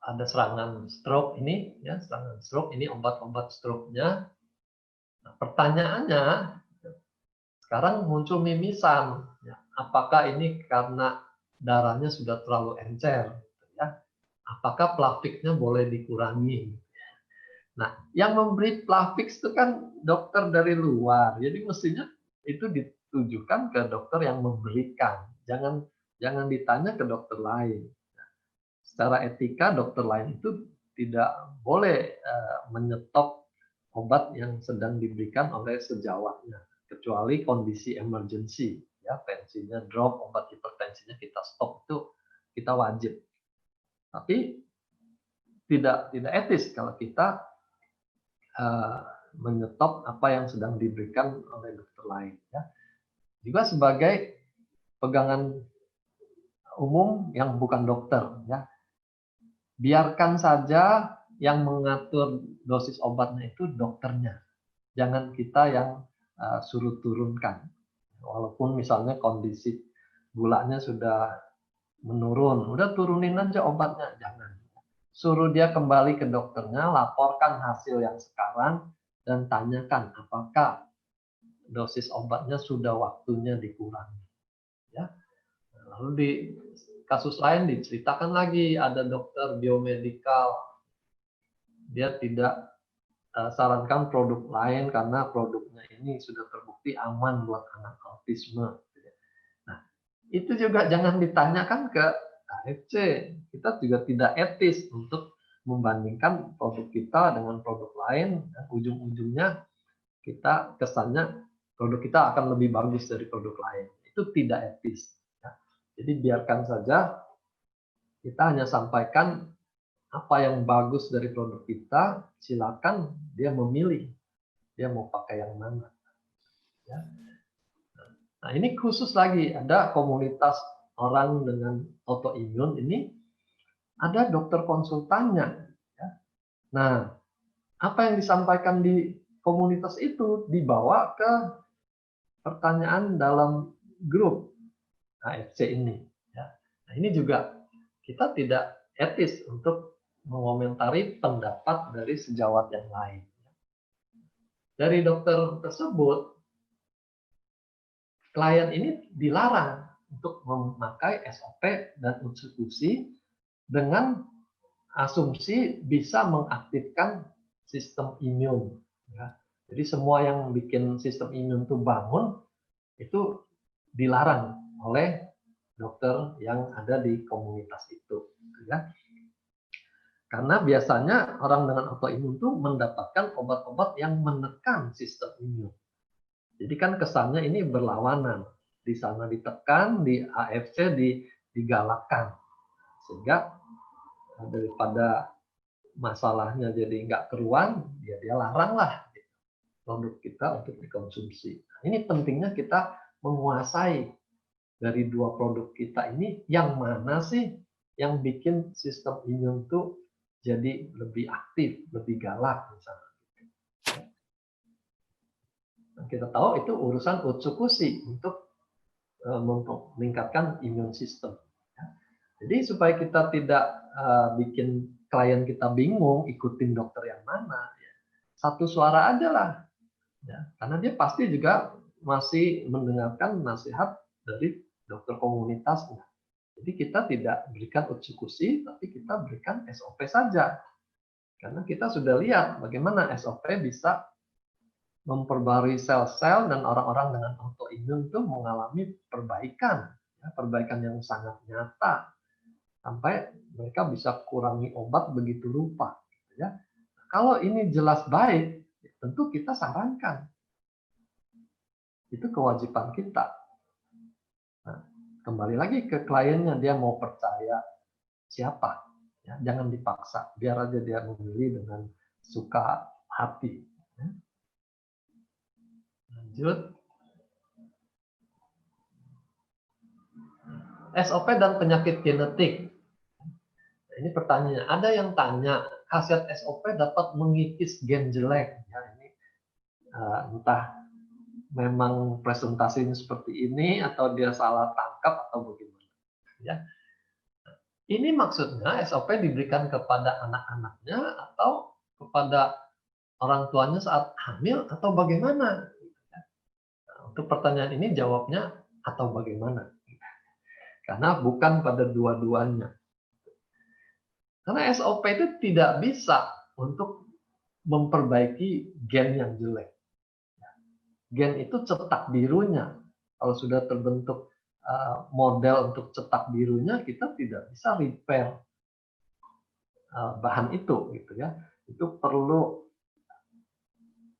[SPEAKER 2] ada serangan stroke ini, ya, serangan stroke ini obat-obat stroke-nya. Nah, pertanyaannya sekarang muncul mimisan, ya, apakah ini karena darahnya sudah terlalu encer, ya? Apakah Plavix-nya boleh dikurangi? Nah, yang memberi Plavix itu kan dokter dari luar, jadi mestinya itu ditujukan ke dokter yang memberikan, jangan ditanya ke dokter lain. Secara etika dokter lain itu tidak boleh menyetop obat yang sedang diberikan oleh sejawatnya, kecuali kondisi emergency, ya, tensinya drop, obat hipertensinya kita stop, itu kita wajib. Tapi tidak etis kalau kita menyetop apa yang sedang diberikan oleh dokter lain, ya. Juga sebagai pegangan umum yang bukan dokter, ya, biarkan saja yang mengatur dosis obatnya itu dokternya, jangan kita yang suruh turunkan. Walaupun misalnya kondisi gulanya sudah menurun, udah turunin aja obatnya, jangan. Suruh dia kembali ke dokternya, laporkan hasil yang sekarang, dan tanyakan apakah dosis obatnya sudah waktunya dikurangi. Ya. Lalu di kasus lain diceritakan lagi, ada dokter biomedikal, dia tidak sarankan produk lain karena produknya ini sudah terbukti aman buat anak autisme. Nah, itu juga jangan ditanyakan ke AFC. Kita juga tidak etis untuk membandingkan produk kita dengan produk lain, dan ujung-ujungnya kita kesannya produk kita akan lebih bagus dari produk lain. Itu tidak etis. Ya. Jadi biarkan saja, kita hanya sampaikan apa yang bagus dari produk kita, silakan dia memilih, dia mau pakai yang mana. Ya. Nah, ini khusus lagi, ada komunitas orang dengan autoimun ini, ada dokter konsultannya. Ya. Nah, apa yang disampaikan di komunitas itu dibawa ke pertanyaan dalam grup AFC ini. Ya. Nah, ini juga kita tidak etis untuk mengomentari pendapat dari sejawat yang lain. Dari dokter tersebut, klien ini dilarang untuk memakai SOP dan institusi dengan asumsi bisa mengaktifkan sistem imun. Ya. Jadi semua yang bikin sistem imun itu bangun, itu dilarang oleh dokter yang ada di komunitas itu. Ya. Karena biasanya orang dengan autoimun itu mendapatkan obat-obat yang menekan sistem imun. Jadi kan kesannya ini berlawanan. Di sana ditekan, di AFC digalakkan. Sehingga daripada masalahnya jadi nggak keruan, ya dia laranglah produk kita untuk dikonsumsi. Nah, ini pentingnya kita menguasai dari dua produk kita ini, yang mana sih yang bikin sistem imun itu jadi lebih aktif, lebih galak misalnya. Nah, kita tahu itu urusan utsukushi untuk meningkatkan imun sistem. Jadi supaya kita tidak bikin klien kita bingung ikutin dokter yang mana, ya, satu suara aja lah. Ya, karena dia pasti juga masih mendengarkan nasihat dari dokter komunitasnya. Jadi kita tidak berikan eksekusi, tapi kita berikan SOP saja. Karena kita sudah lihat bagaimana SOP bisa memperbarui sel-sel dan orang-orang dengan autoimun itu mengalami perbaikan, ya, perbaikan yang sangat nyata sampai mereka bisa kurangi obat begitu rupa. Ya. Kalau ini jelas baik, tentu kita sarankan. Itu kewajiban kita. Nah, kembali lagi ke kliennya, dia mau percaya siapa. Ya, jangan dipaksa, biar aja dia memilih dengan suka hati. Ya. Lanjut. SOP dan penyakit genetik. Nah, ini pertanyaannya. Ada yang tanya, khasiat SOP dapat mengikis gen jelek. Ya, ini entah memang presentasinya seperti ini atau dia salah tangkap atau bagaimana. Ya. Ini maksudnya SOP diberikan kepada anak-anaknya atau kepada orang tuanya saat hamil atau bagaimana? Nah, untuk pertanyaan ini jawabnya atau bagaimana? Karena bukan pada dua-duanya. Karena SOP itu tidak bisa untuk memperbaiki gen yang jelek. Gen itu cetak birunya. Kalau sudah terbentuk model untuk cetak birunya, kita tidak bisa repair bahan itu, gitu ya. Itu perlu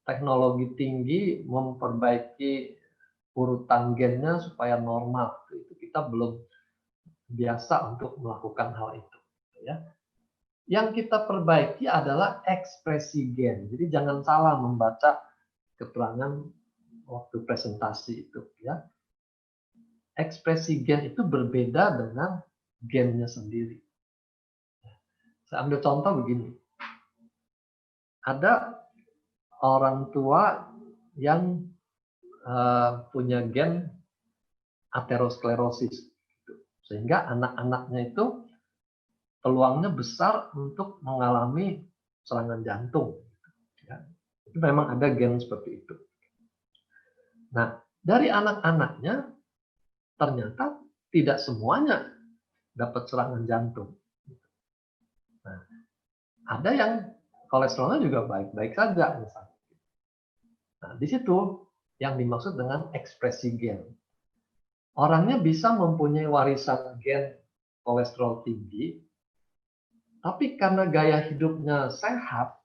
[SPEAKER 2] teknologi tinggi memperbaiki urutan gennya supaya normal. Itu kita belum biasa untuk melakukan hal itu. Ya. Yang kita perbaiki adalah ekspresi gen. Jadi jangan salah membaca keterangan waktu presentasi itu. Ya. Ekspresi gen itu berbeda dengan gennya sendiri. Saya ambil contoh begini. Ada orang tua yang punya gen aterosklerosis, sehingga anak-anaknya itu peluangnya besar untuk mengalami serangan jantung. Ya. Itu memang ada gen seperti itu. Nah, dari anak-anaknya ternyata tidak semuanya dapat serangan jantung. Nah, ada yang kolesterolnya juga baik-baik saja misalnya. Nah, di situ yang dimaksud dengan ekspresi gen. Orangnya bisa mempunyai warisan gen kolesterol tinggi, tapi karena gaya hidupnya sehat,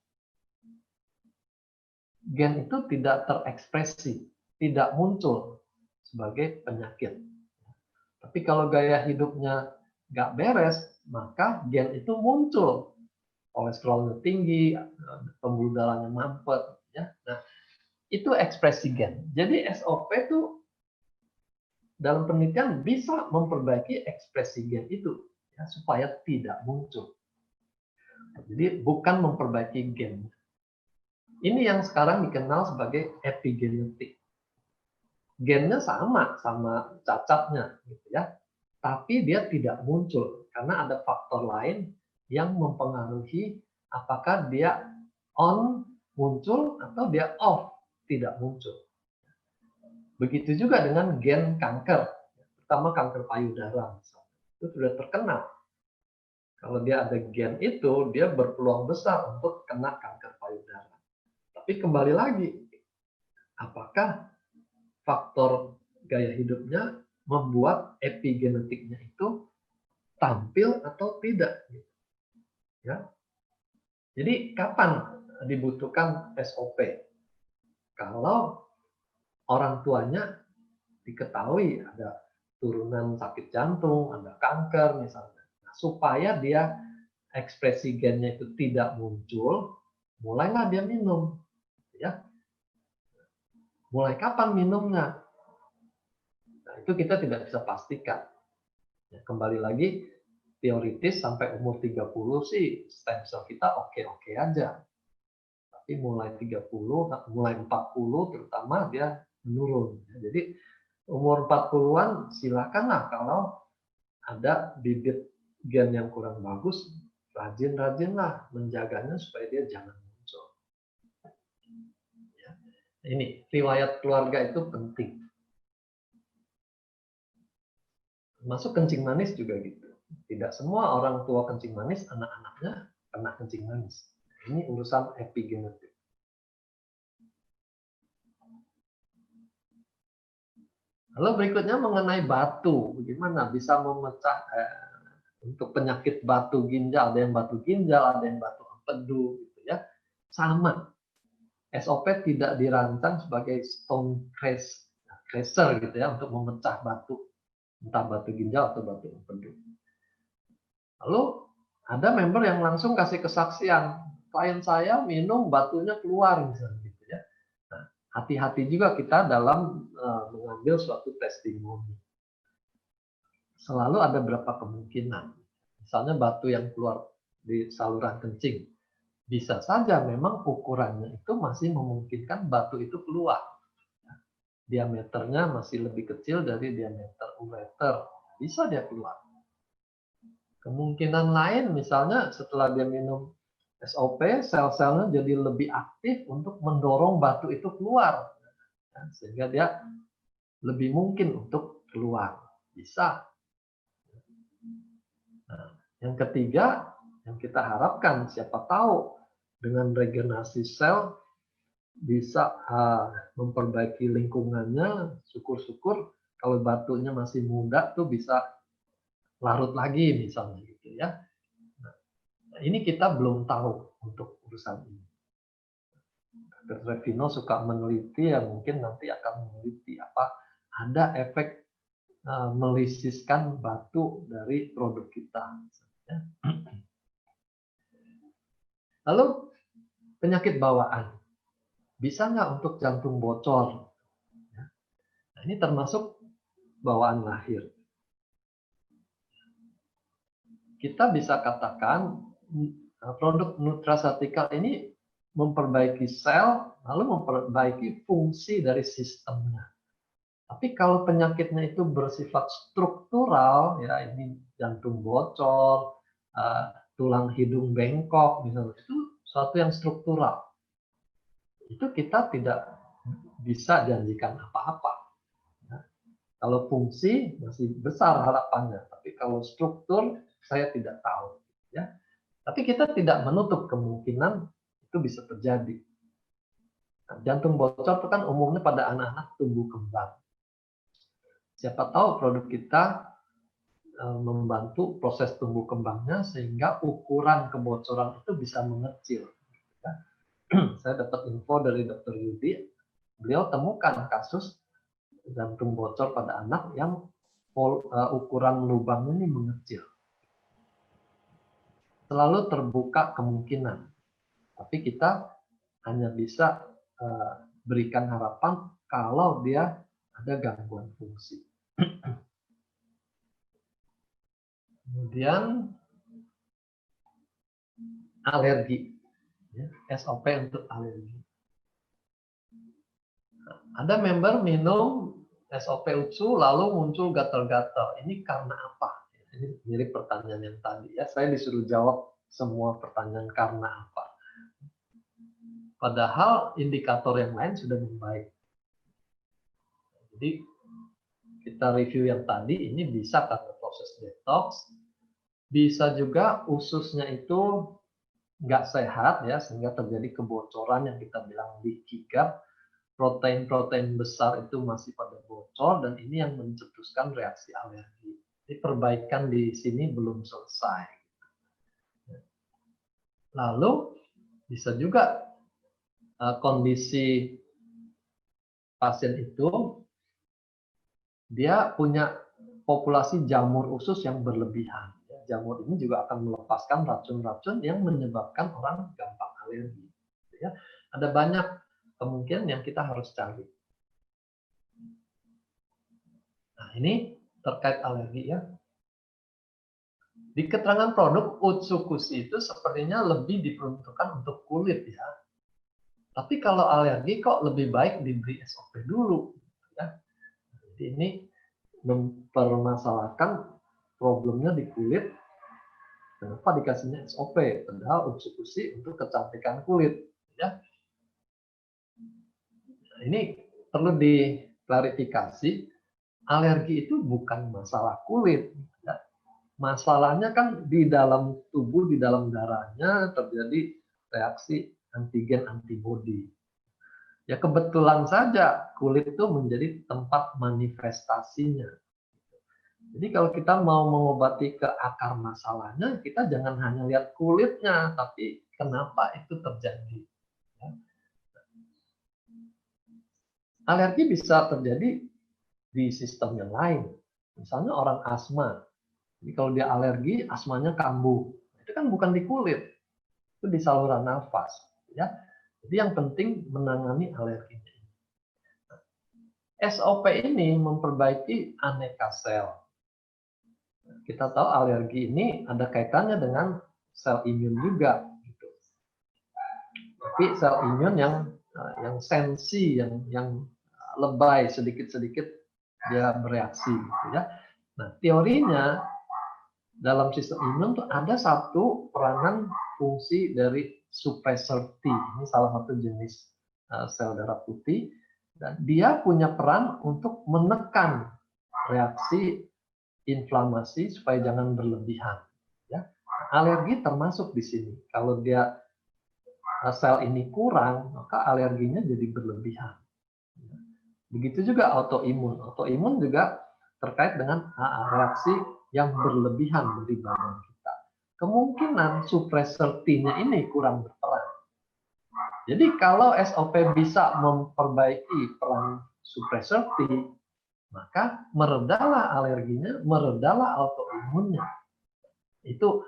[SPEAKER 2] gen itu tidak terekspresi, tidak muncul sebagai penyakit. Tapi kalau gaya hidupnya nggak beres, maka gen itu muncul. Kolesterolnya tinggi, pembuluh darahnya mampet. Ya. Nah, itu ekspresi gen. Jadi SOP itu dalam penelitian bisa memperbaiki ekspresi gen itu ya, supaya tidak muncul. Jadi bukan memperbaiki gen. Ini yang sekarang dikenal sebagai epigenetik. Gennya sama cacatnya, gitu ya. Tapi dia tidak muncul karena ada faktor lain yang mempengaruhi apakah dia on muncul atau dia off tidak muncul. Begitu juga dengan gen kanker, terutama kanker payudara, itu sudah terkenal. Kalau dia ada gen itu, dia berpeluang besar untuk kena kanker payudara. Tapi kembali lagi, apakah faktor gaya hidupnya membuat epigenetiknya itu tampil atau tidak? Ya. Jadi kapan dibutuhkan SOP? Kalau orang tuanya diketahui ada turunan sakit jantung, ada kanker misalnya. Nah, supaya dia ekspresi gennya itu tidak muncul, mulailah dia minum. Ya. Mulai kapan minumnya? Nah, itu kita tidak bisa pastikan. Ya, kembali lagi, teoritis sampai umur 30 sih stem cell kita oke-oke aja. Tapi mulai 30, mulai 40 terutama dia menurun. Jadi umur 40-an silakanlah kalau ada bibit gen yang kurang bagus, rajin-rajinlah menjaganya supaya dia jangan muncul. Ya. Ini riwayat keluarga itu penting. Masuk kencing manis juga gitu. Tidak semua orang tua kencing manis, anak-anaknya kena kencing manis. Ini urusan epigenetik. Lalu berikutnya mengenai batu, bagaimana bisa memecah untuk penyakit batu ginjal, ada yang batu ginjal, ada yang batu empedu, gitu ya. Sama, SOP tidak dirancang sebagai stone crusher gitu ya untuk memecah batu, entah batu ginjal atau batu empedu. Lalu ada member yang langsung kasih kesaksian, klien saya minum batunya keluar misalnya gitu ya. Nah, hati-hati juga kita dalam mengambil suatu testimoni. Selalu ada beberapa kemungkinan. Misalnya batu yang keluar di saluran kencing. Bisa saja memang ukurannya itu masih memungkinkan batu itu keluar. Diameternya masih lebih kecil dari diameter ureter. Bisa dia keluar. Kemungkinan lain misalnya setelah dia minum SOP, sel-selnya jadi lebih aktif untuk mendorong batu itu keluar. Sehingga dia lebih mungkin untuk keluar. Bisa. Nah, yang ketiga, yang kita harapkan, siapa tahu dengan regenerasi sel bisa memperbaiki lingkungannya, syukur-syukur kalau batunya masih muda tuh bisa larut lagi misalnya gitu ya. Nah, ini kita belum tahu untuk urusan ini. Dr. Trevino suka meneliti ya, mungkin nanti akan meneliti apa ada efek melisiskan batu dari produk kita. Lalu penyakit bawaan, bisa nggak untuk jantung bocor? Nah, ini termasuk bawaan lahir. Kita bisa katakan produk nutraceutical ini memperbaiki sel, lalu memperbaiki fungsi dari sistemnya. Tapi kalau penyakitnya itu bersifat struktural, ya ini jantung bocor, tulang hidung bengkok, misalnya itu suatu yang struktural. Itu kita tidak bisa janjikan apa-apa. Kalau fungsi masih besar harapannya, tapi kalau struktur saya tidak tahu. Ya, tapi kita tidak menutup kemungkinan itu bisa terjadi. Nah, jantung bocor itu kan umumnya pada anak-anak tumbuh kembang. Siapa tahu produk kita membantu proses tumbuh kembangnya sehingga ukuran kebocoran itu bisa mengecil. Ya. Saya dapat info dari Dr. Yudi, beliau temukan kasus jantung bocor pada anak yang ukuran lubangnya ini mengecil. Selalu terbuka kemungkinan, tapi kita hanya bisa berikan harapan kalau dia ada gangguan fungsi. Kemudian alergi, ya, SOP untuk alergi. Ada member minum SOP UTSU lalu muncul gatal-gatal. Ini karena apa? Ini mirip pertanyaan yang tadi ya. Saya disuruh jawab semua pertanyaan karena apa. Padahal indikator yang lain sudah membaik. Jadi kita review yang tadi, ini bisa karena proses detox, bisa juga ususnya itu nggak sehat ya sehingga terjadi kebocoran yang kita bilang leaky gut. Protein-protein besar itu masih pada bocor dan ini yang mencetuskan reaksi alergi. Jadi perbaikan di sini belum selesai. Lalu bisa juga kondisi pasien itu dia punya populasi jamur usus yang berlebihan. Jamur ini juga akan melepaskan racun-racun yang menyebabkan orang gampang alergi. Ada banyak kemungkinan yang kita harus cari. Nah, ini terkait alergi ya. Di keterangan produk Utsukushi itu sepertinya lebih diperuntukkan untuk kulit ya. Tapi kalau alergi kok lebih baik diberi SOP dulu ya. Jadi ini mempermasalahkan problemnya di kulit. Kenapa dikasihnya SOP? Padahal Utsukushi untuk kecantikan kulit ya. Ini perlu diklarifikasi, alergi itu bukan masalah kulit. Ya. Masalahnya kan di dalam tubuh, di dalam darahnya terjadi reaksi antigen antibodi. Ya kebetulan saja kulit itu menjadi tempat manifestasinya. Jadi kalau kita mau mengobati ke akar masalahnya, kita jangan hanya lihat kulitnya, tapi kenapa itu terjadi. Ya. Alergi bisa terjadi di sistem yang lain. Misalnya orang asma. Jadi kalau dia alergi, asmanya kambuh. Itu kan bukan di kulit, itu di saluran nafas. Ya. Jadi yang penting menangani alerginya. SOP ini memperbaiki aneka sel. Kita tahu alergi ini ada kaitannya dengan sel imun juga. Gitu. Tapi sel imun yang sensi, yang lebay sedikit-sedikit dia bereaksi gitu ya. Nah, teorinya dalam sistem imun tuh ada satu peranan fungsi dari suppressor T. Ini salah satu jenis sel darah putih dan dia punya peran untuk menekan reaksi inflamasi supaya jangan berlebihan ya. Alergi termasuk di sini. Kalau dia sel ini kurang, maka alerginya jadi berlebihan. Begitu juga autoimun. Autoimun juga terkait dengan reaksi yang berlebihan di badan kita. Kemungkinan suppressor T-nya ini kurang berperan. Jadi kalau SOP bisa memperbaiki peran suppressor T, maka meredalah alerginya, meredalah autoimunnya. Itu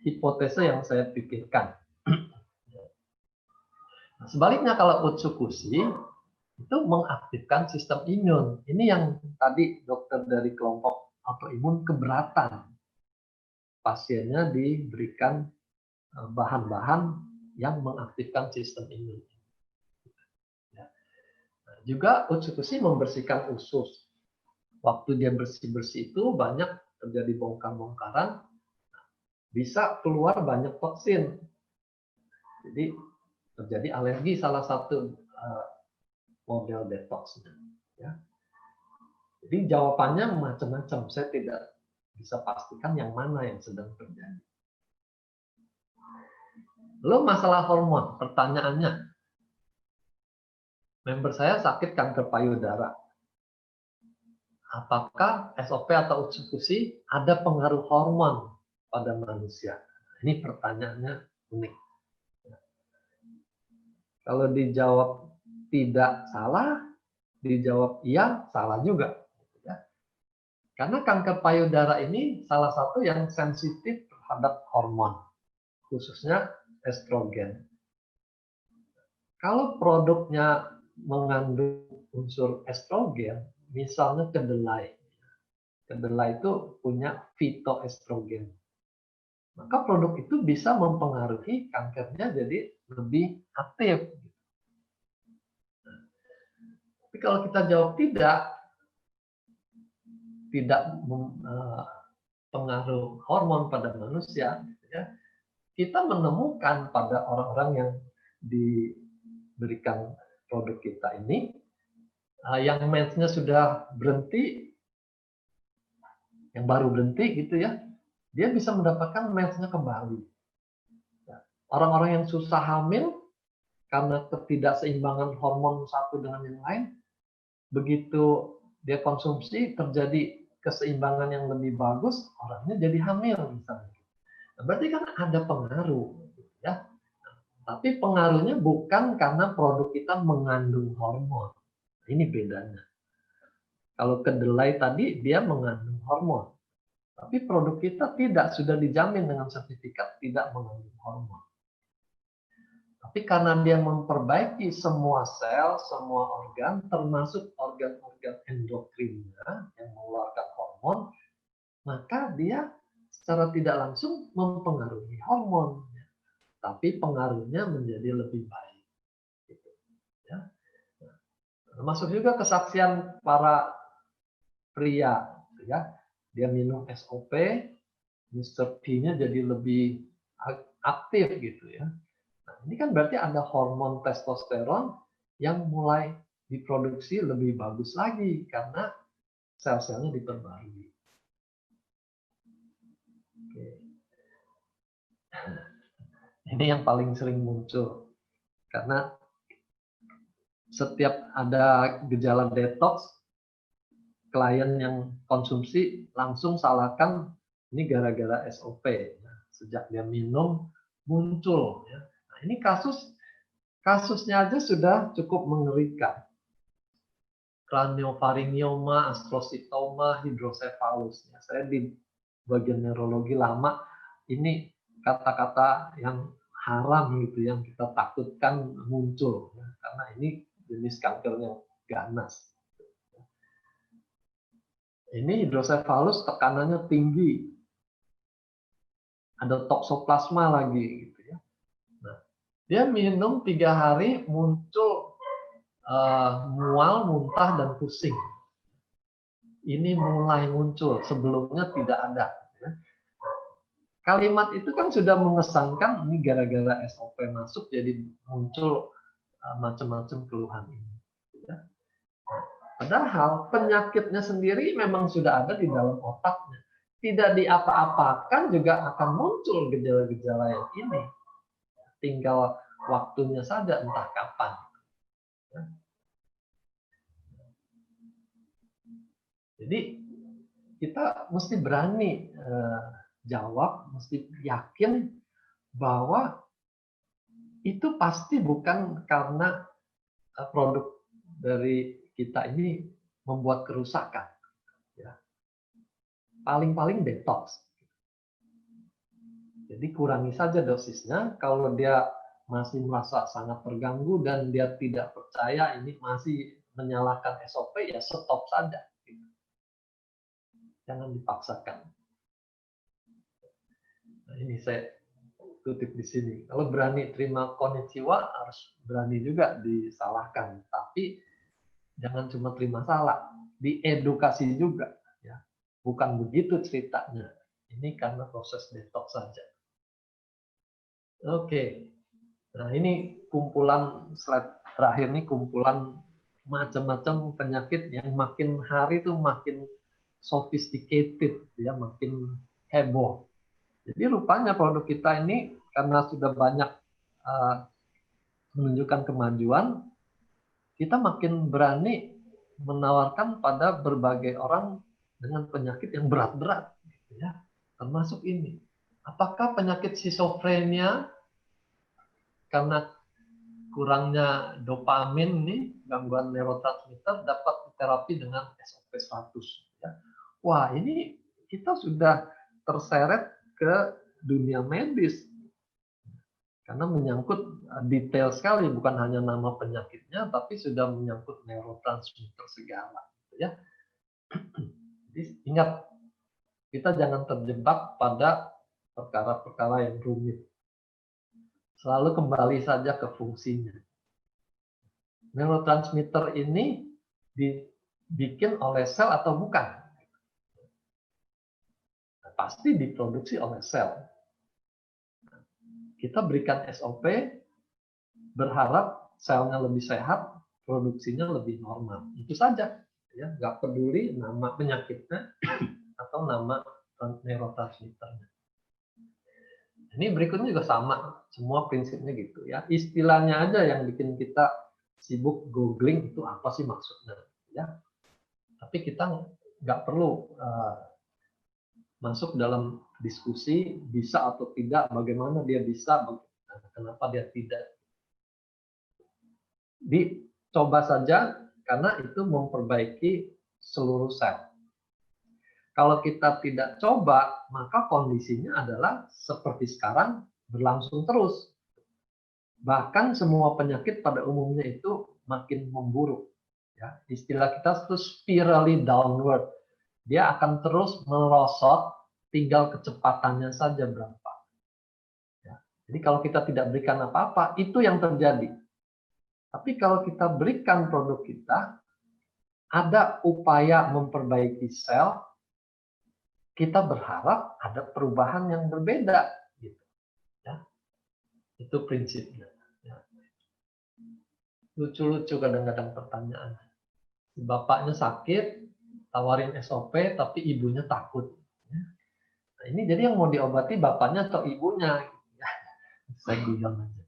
[SPEAKER 2] hipotesa yang saya pikirkan. Sebaliknya kalau Utsukushi itu mengaktifkan sistem imun. Ini yang tadi dokter dari kelompok autoimun keberatan. Pasiennya diberikan bahan-bahan yang mengaktifkan sistem imun. Juga Utsukushi membersihkan usus. Waktu dia bersih-bersih itu banyak terjadi bongkar-bongkaran, bisa keluar banyak toksin. Jadi terjadi alergi salah satu model detoxnya. Ya. Jadi jawabannya macam-macam. Saya tidak bisa pastikan yang mana yang sedang terjadi. Lalu masalah hormon, pertanyaannya, member saya sakit kanker payudara. Apakah SOP atau Utsukushi ada pengaruh hormon pada manusia? Ini pertanyaannya unik. Kalau dijawab tidak salah, dijawab iya, salah juga. Karena kanker payudara ini salah satu yang sensitif terhadap hormon, khususnya estrogen. Kalau produknya mengandung unsur estrogen, misalnya kedelai. Kedelai itu punya fitoestrogen. Maka produk itu bisa mempengaruhi kankernya jadi lebih aktif. Tapi kalau kita jawab tidak pengaruh hormon pada manusia, ya, kita menemukan pada orang-orang yang diberikan produk kita ini, yang mensnya sudah berhenti, yang baru berhenti gitu ya, dia bisa mendapatkan mensnya kembali. Orang-orang yang susah hamil karena ketidakseimbangan hormon satu dengan yang lain, begitu dia konsumsi terjadi keseimbangan yang lebih bagus, orangnya jadi hamil misalnya. Nah, berarti kan ada pengaruh, ya. Tapi pengaruhnya bukan karena produk kita mengandung hormon. Ini bedanya. Kalau kedelai tadi dia mengandung hormon, tapi produk kita tidak, sudah dijamin dengan sertifikat tidak mengandung hormon. Tapi karena dia memperbaiki semua sel, semua organ, termasuk organ-organ endokrinnya yang mengeluarkan hormon, maka dia secara tidak langsung mempengaruhi hormon. Tapi pengaruhnya menjadi lebih baik. Gitu, ya. Termasuk juga kesaksian para pria. Ya. Dia minum SOP, Mr. P-nya jadi lebih aktif gitu ya. Nah, ini kan berarti ada hormon testosteron yang mulai diproduksi lebih bagus lagi karena sel-selnya diperbarui. Oke. Ini yang paling sering muncul karena setiap ada gejala detox, klien yang konsumsi langsung salahkan ini gara-gara SOP. Nah, sejak dia minum muncul. Ya. Nah, ini kasusnya aja sudah cukup mengerikan. Craniofaringioma, astrocytoma, hidrosefalus. Ya, saya di bagian neurologi lama, ini kata-kata yang haram gitu, yang kita takutkan muncul. Ya, karena ini jenis kankernya ganas. Ini hidrosefalus tekanannya tinggi. Ada toksoplasma lagi gitu ya. Nah, dia minum 3 hari muncul mual, muntah dan pusing. Ini mulai muncul, sebelumnya tidak ada. Ya. Kalimat itu kan sudah mengesankan ini gara-gara SOP masuk jadi muncul macam-macam keluhan ini. Ya. Padahal penyakitnya sendiri memang sudah ada di dalam otaknya. Tidak diapa-apakan juga akan muncul gejala-gejala yang ini. Tinggal waktunya saja entah kapan. Jadi kita mesti berani jawab, mesti yakin bahwa itu pasti bukan karena produk dari kita ini membuat kerusakan. Ya. Paling-paling detox. Jadi kurangi saja dosisnya. Kalau dia masih merasa sangat terganggu dan dia tidak percaya ini masih menyalahkan SOP, ya stop saja. Jangan dipaksakan. Nah, ini saya kutip di sini. Kalau berani terima konnichiwa, harus berani juga disalahkan. Tapi jangan cuma terima salah, diedukasi juga. Ya. Bukan begitu ceritanya. Ini karena proses detox saja. Oke. Nah, ini kumpulan slide terakhir nih, kumpulan macam-macam penyakit yang makin hari tuh makin sophisticated, ya, makin heboh. Jadi rupanya produk kita ini karena sudah banyak menunjukkan kemajuan, kita makin berani menawarkan pada berbagai orang dengan penyakit yang berat-berat, ya, termasuk ini. Apakah penyakit schizophrenia karena kurangnya dopamin nih, gangguan neurotransmitter dapat diterapi dengan SOP 100. Ya. Wah, ini kita sudah terseret ke dunia medis. Karena menyangkut detail sekali, bukan hanya nama penyakitnya, tapi sudah menyangkut neurotransmitter segala. Ya. Jadi ingat, kita jangan terjebak pada perkara-perkara yang rumit. Selalu kembali saja ke fungsinya. Neurotransmitter ini dibikin oleh sel atau bukan? Nah, pasti diproduksi oleh sel. Kita berikan SOP, berharap selnya lebih sehat, produksinya lebih normal. Itu saja. Ya, nggak peduli nama penyakitnya atau nama neurotransmitternya. Ini berikutnya juga sama, semua prinsipnya gitu ya. Istilahnya aja yang bikin kita sibuk googling itu apa sih maksudnya, ya. Tapi kita nggak perlu masuk dalam diskusi bisa atau tidak, bagaimana dia bisa, kenapa dia tidak. Dicoba saja karena itu memperbaiki seluruh sel. Kalau kita tidak coba, maka kondisinya adalah seperti sekarang, berlangsung terus. Bahkan semua penyakit pada umumnya itu makin memburuk. Ya, istilah kita itu spirally downward. Dia akan terus merosot, tinggal kecepatannya saja berapa. Ya, jadi kalau kita tidak berikan apa-apa, itu yang terjadi. Tapi kalau kita berikan produk kita, ada upaya memperbaiki sel, kita berharap ada perubahan yang berbeda. Gitu. Ya. Itu prinsipnya. Ya. Lucu-lucu kadang-kadang pertanyaan. Bapaknya sakit, tawarin SOP, tapi ibunya takut. Nah, ini jadi yang mau diobati bapaknya atau ibunya? Saya bilang aja.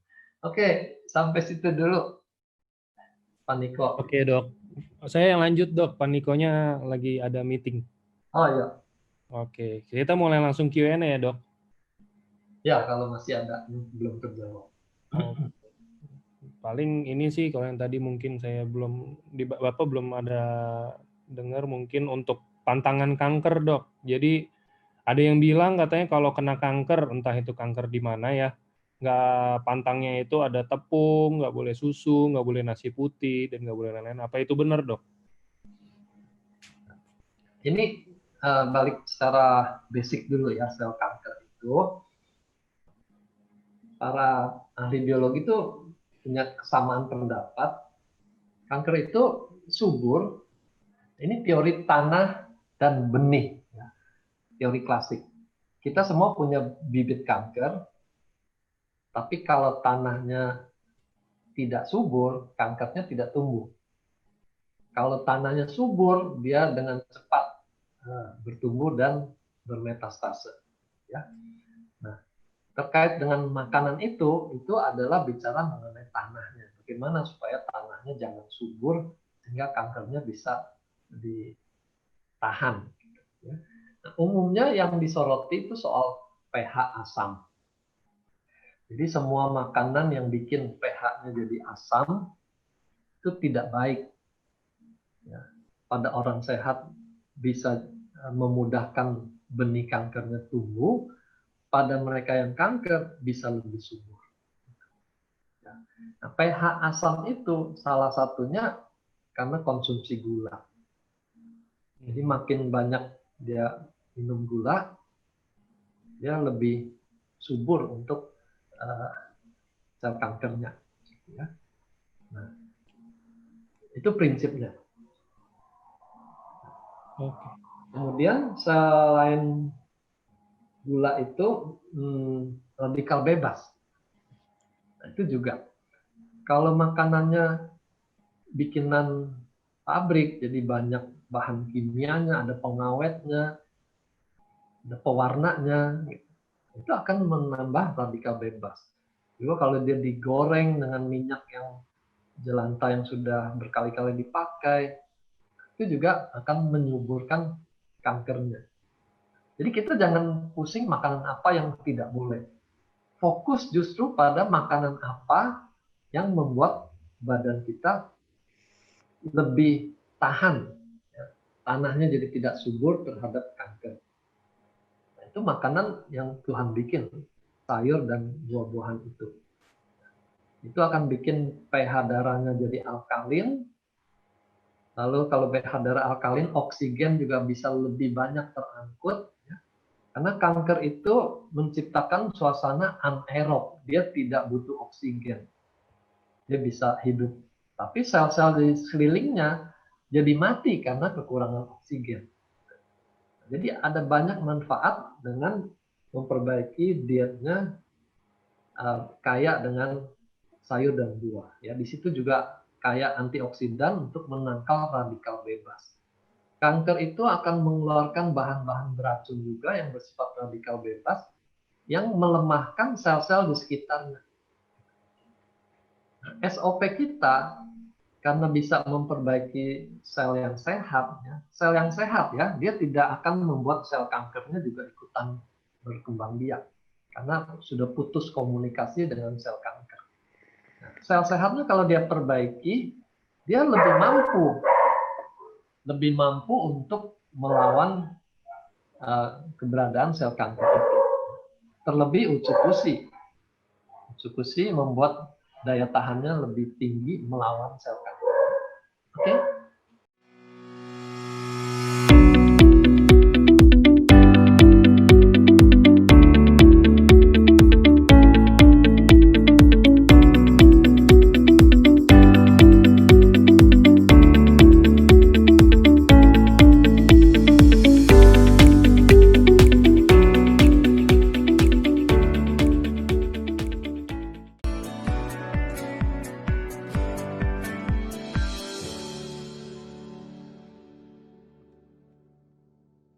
[SPEAKER 2] Oke, sampai situ dulu, Pak Niko.
[SPEAKER 3] Oke, Dok. Saya yang lanjut, Dok. Pak Nikonya lagi ada meeting.
[SPEAKER 2] Oh iya,
[SPEAKER 3] Oke, kita mulai langsung Q&A ya, Dok.
[SPEAKER 2] ya kalau masih ada belum terjawab.
[SPEAKER 3] Oh, paling ini sih kalau yang tadi mungkin saya belum di Bapak belum ada dengar mungkin untuk pantangan kanker, Dok. Jadi ada yang bilang katanya kalau kena kanker, entah itu kanker di mana ya, nggak pantangnya itu ada tepung, nggak boleh susu, nggak boleh nasi putih, dan nggak boleh lain-lain. Apa itu benar, Dok?
[SPEAKER 2] Ini balik secara basic dulu ya, sel kanker itu. Para ahli biologi itu punya kesamaan pendapat. Kanker itu subur. Ini teori tanah dan benih, ya. Teori klasik. Kita semua punya bibit kanker, tapi kalau tanahnya tidak subur, kankernya tidak tumbuh. Kalau tanahnya subur, dia dengan cepat bertumbuh dan bermetastase. Ya. Nah, terkait dengan makanan itu adalah bicara mengenai tanahnya. Bagaimana supaya tanahnya jangan subur sehingga kankernya bisa ditahan. Ya. Nah, umumnya yang disoroti itu soal pH asam. Jadi semua makanan yang bikin pH-nya jadi asam itu tidak baik. Ya. Pada orang sehat bisa memudahkan benih kankernya tumbuh, pada mereka yang kanker bisa lebih subur. Ya. Nah, pH asam itu salah satunya karena konsumsi gula. Jadi makin banyak dia minum gula, dia lebih subur untuk sel kankernya. Ya. Nah, itu prinsipnya.
[SPEAKER 3] Oke.
[SPEAKER 2] Kemudian selain gula itu radikal bebas. Nah, itu juga. Kalau makanannya bikinan pabrik, jadi banyak bahan kimianya, ada pengawetnya, ada pewarnanya, gitu. Itu akan menambah radikal bebas. Juga kalau dia digoreng dengan minyak yang jelantah yang sudah berkali-kali dipakai, itu juga akan menyuburkan kankernya. Jadi kita jangan pusing makanan apa yang tidak boleh. Fokus justru pada makanan apa yang membuat badan kita lebih tahan. Tanahnya jadi tidak subur terhadap kanker. Nah, itu makanan yang Tuhan bikin, sayur dan buah-buahan itu. Itu akan bikin pH darahnya jadi alkalin. Lalu kalau pH darah alkalin, oksigen juga bisa lebih banyak terangkut. Ya. Karena kanker itu menciptakan suasana anaerob. Dia tidak butuh oksigen. Dia bisa hidup. Tapi sel-sel di sekelilingnya jadi mati karena kekurangan oksigen. Jadi ada banyak manfaat dengan memperbaiki dietnya kaya dengan sayur dan buah. Ya, di situ juga kaya antioksidan untuk menangkal radikal bebas. Kanker itu akan mengeluarkan bahan-bahan beracun juga yang bersifat radikal bebas yang melemahkan sel-sel di sekitarnya. Nah, SOP kita karena bisa memperbaiki sel yang sehat, ya. Sel yang sehat ya, dia tidak akan membuat sel kankernya juga ikutan berkembang biak karena sudah putus komunikasi dengan sel kanker. Nah, sel sehatnya kalau dia perbaiki, dia lebih mampu untuk melawan keberadaan sel kanker itu. Terlebih ucukusi membuat daya tahannya lebih tinggi melawan sel kanker. Oke?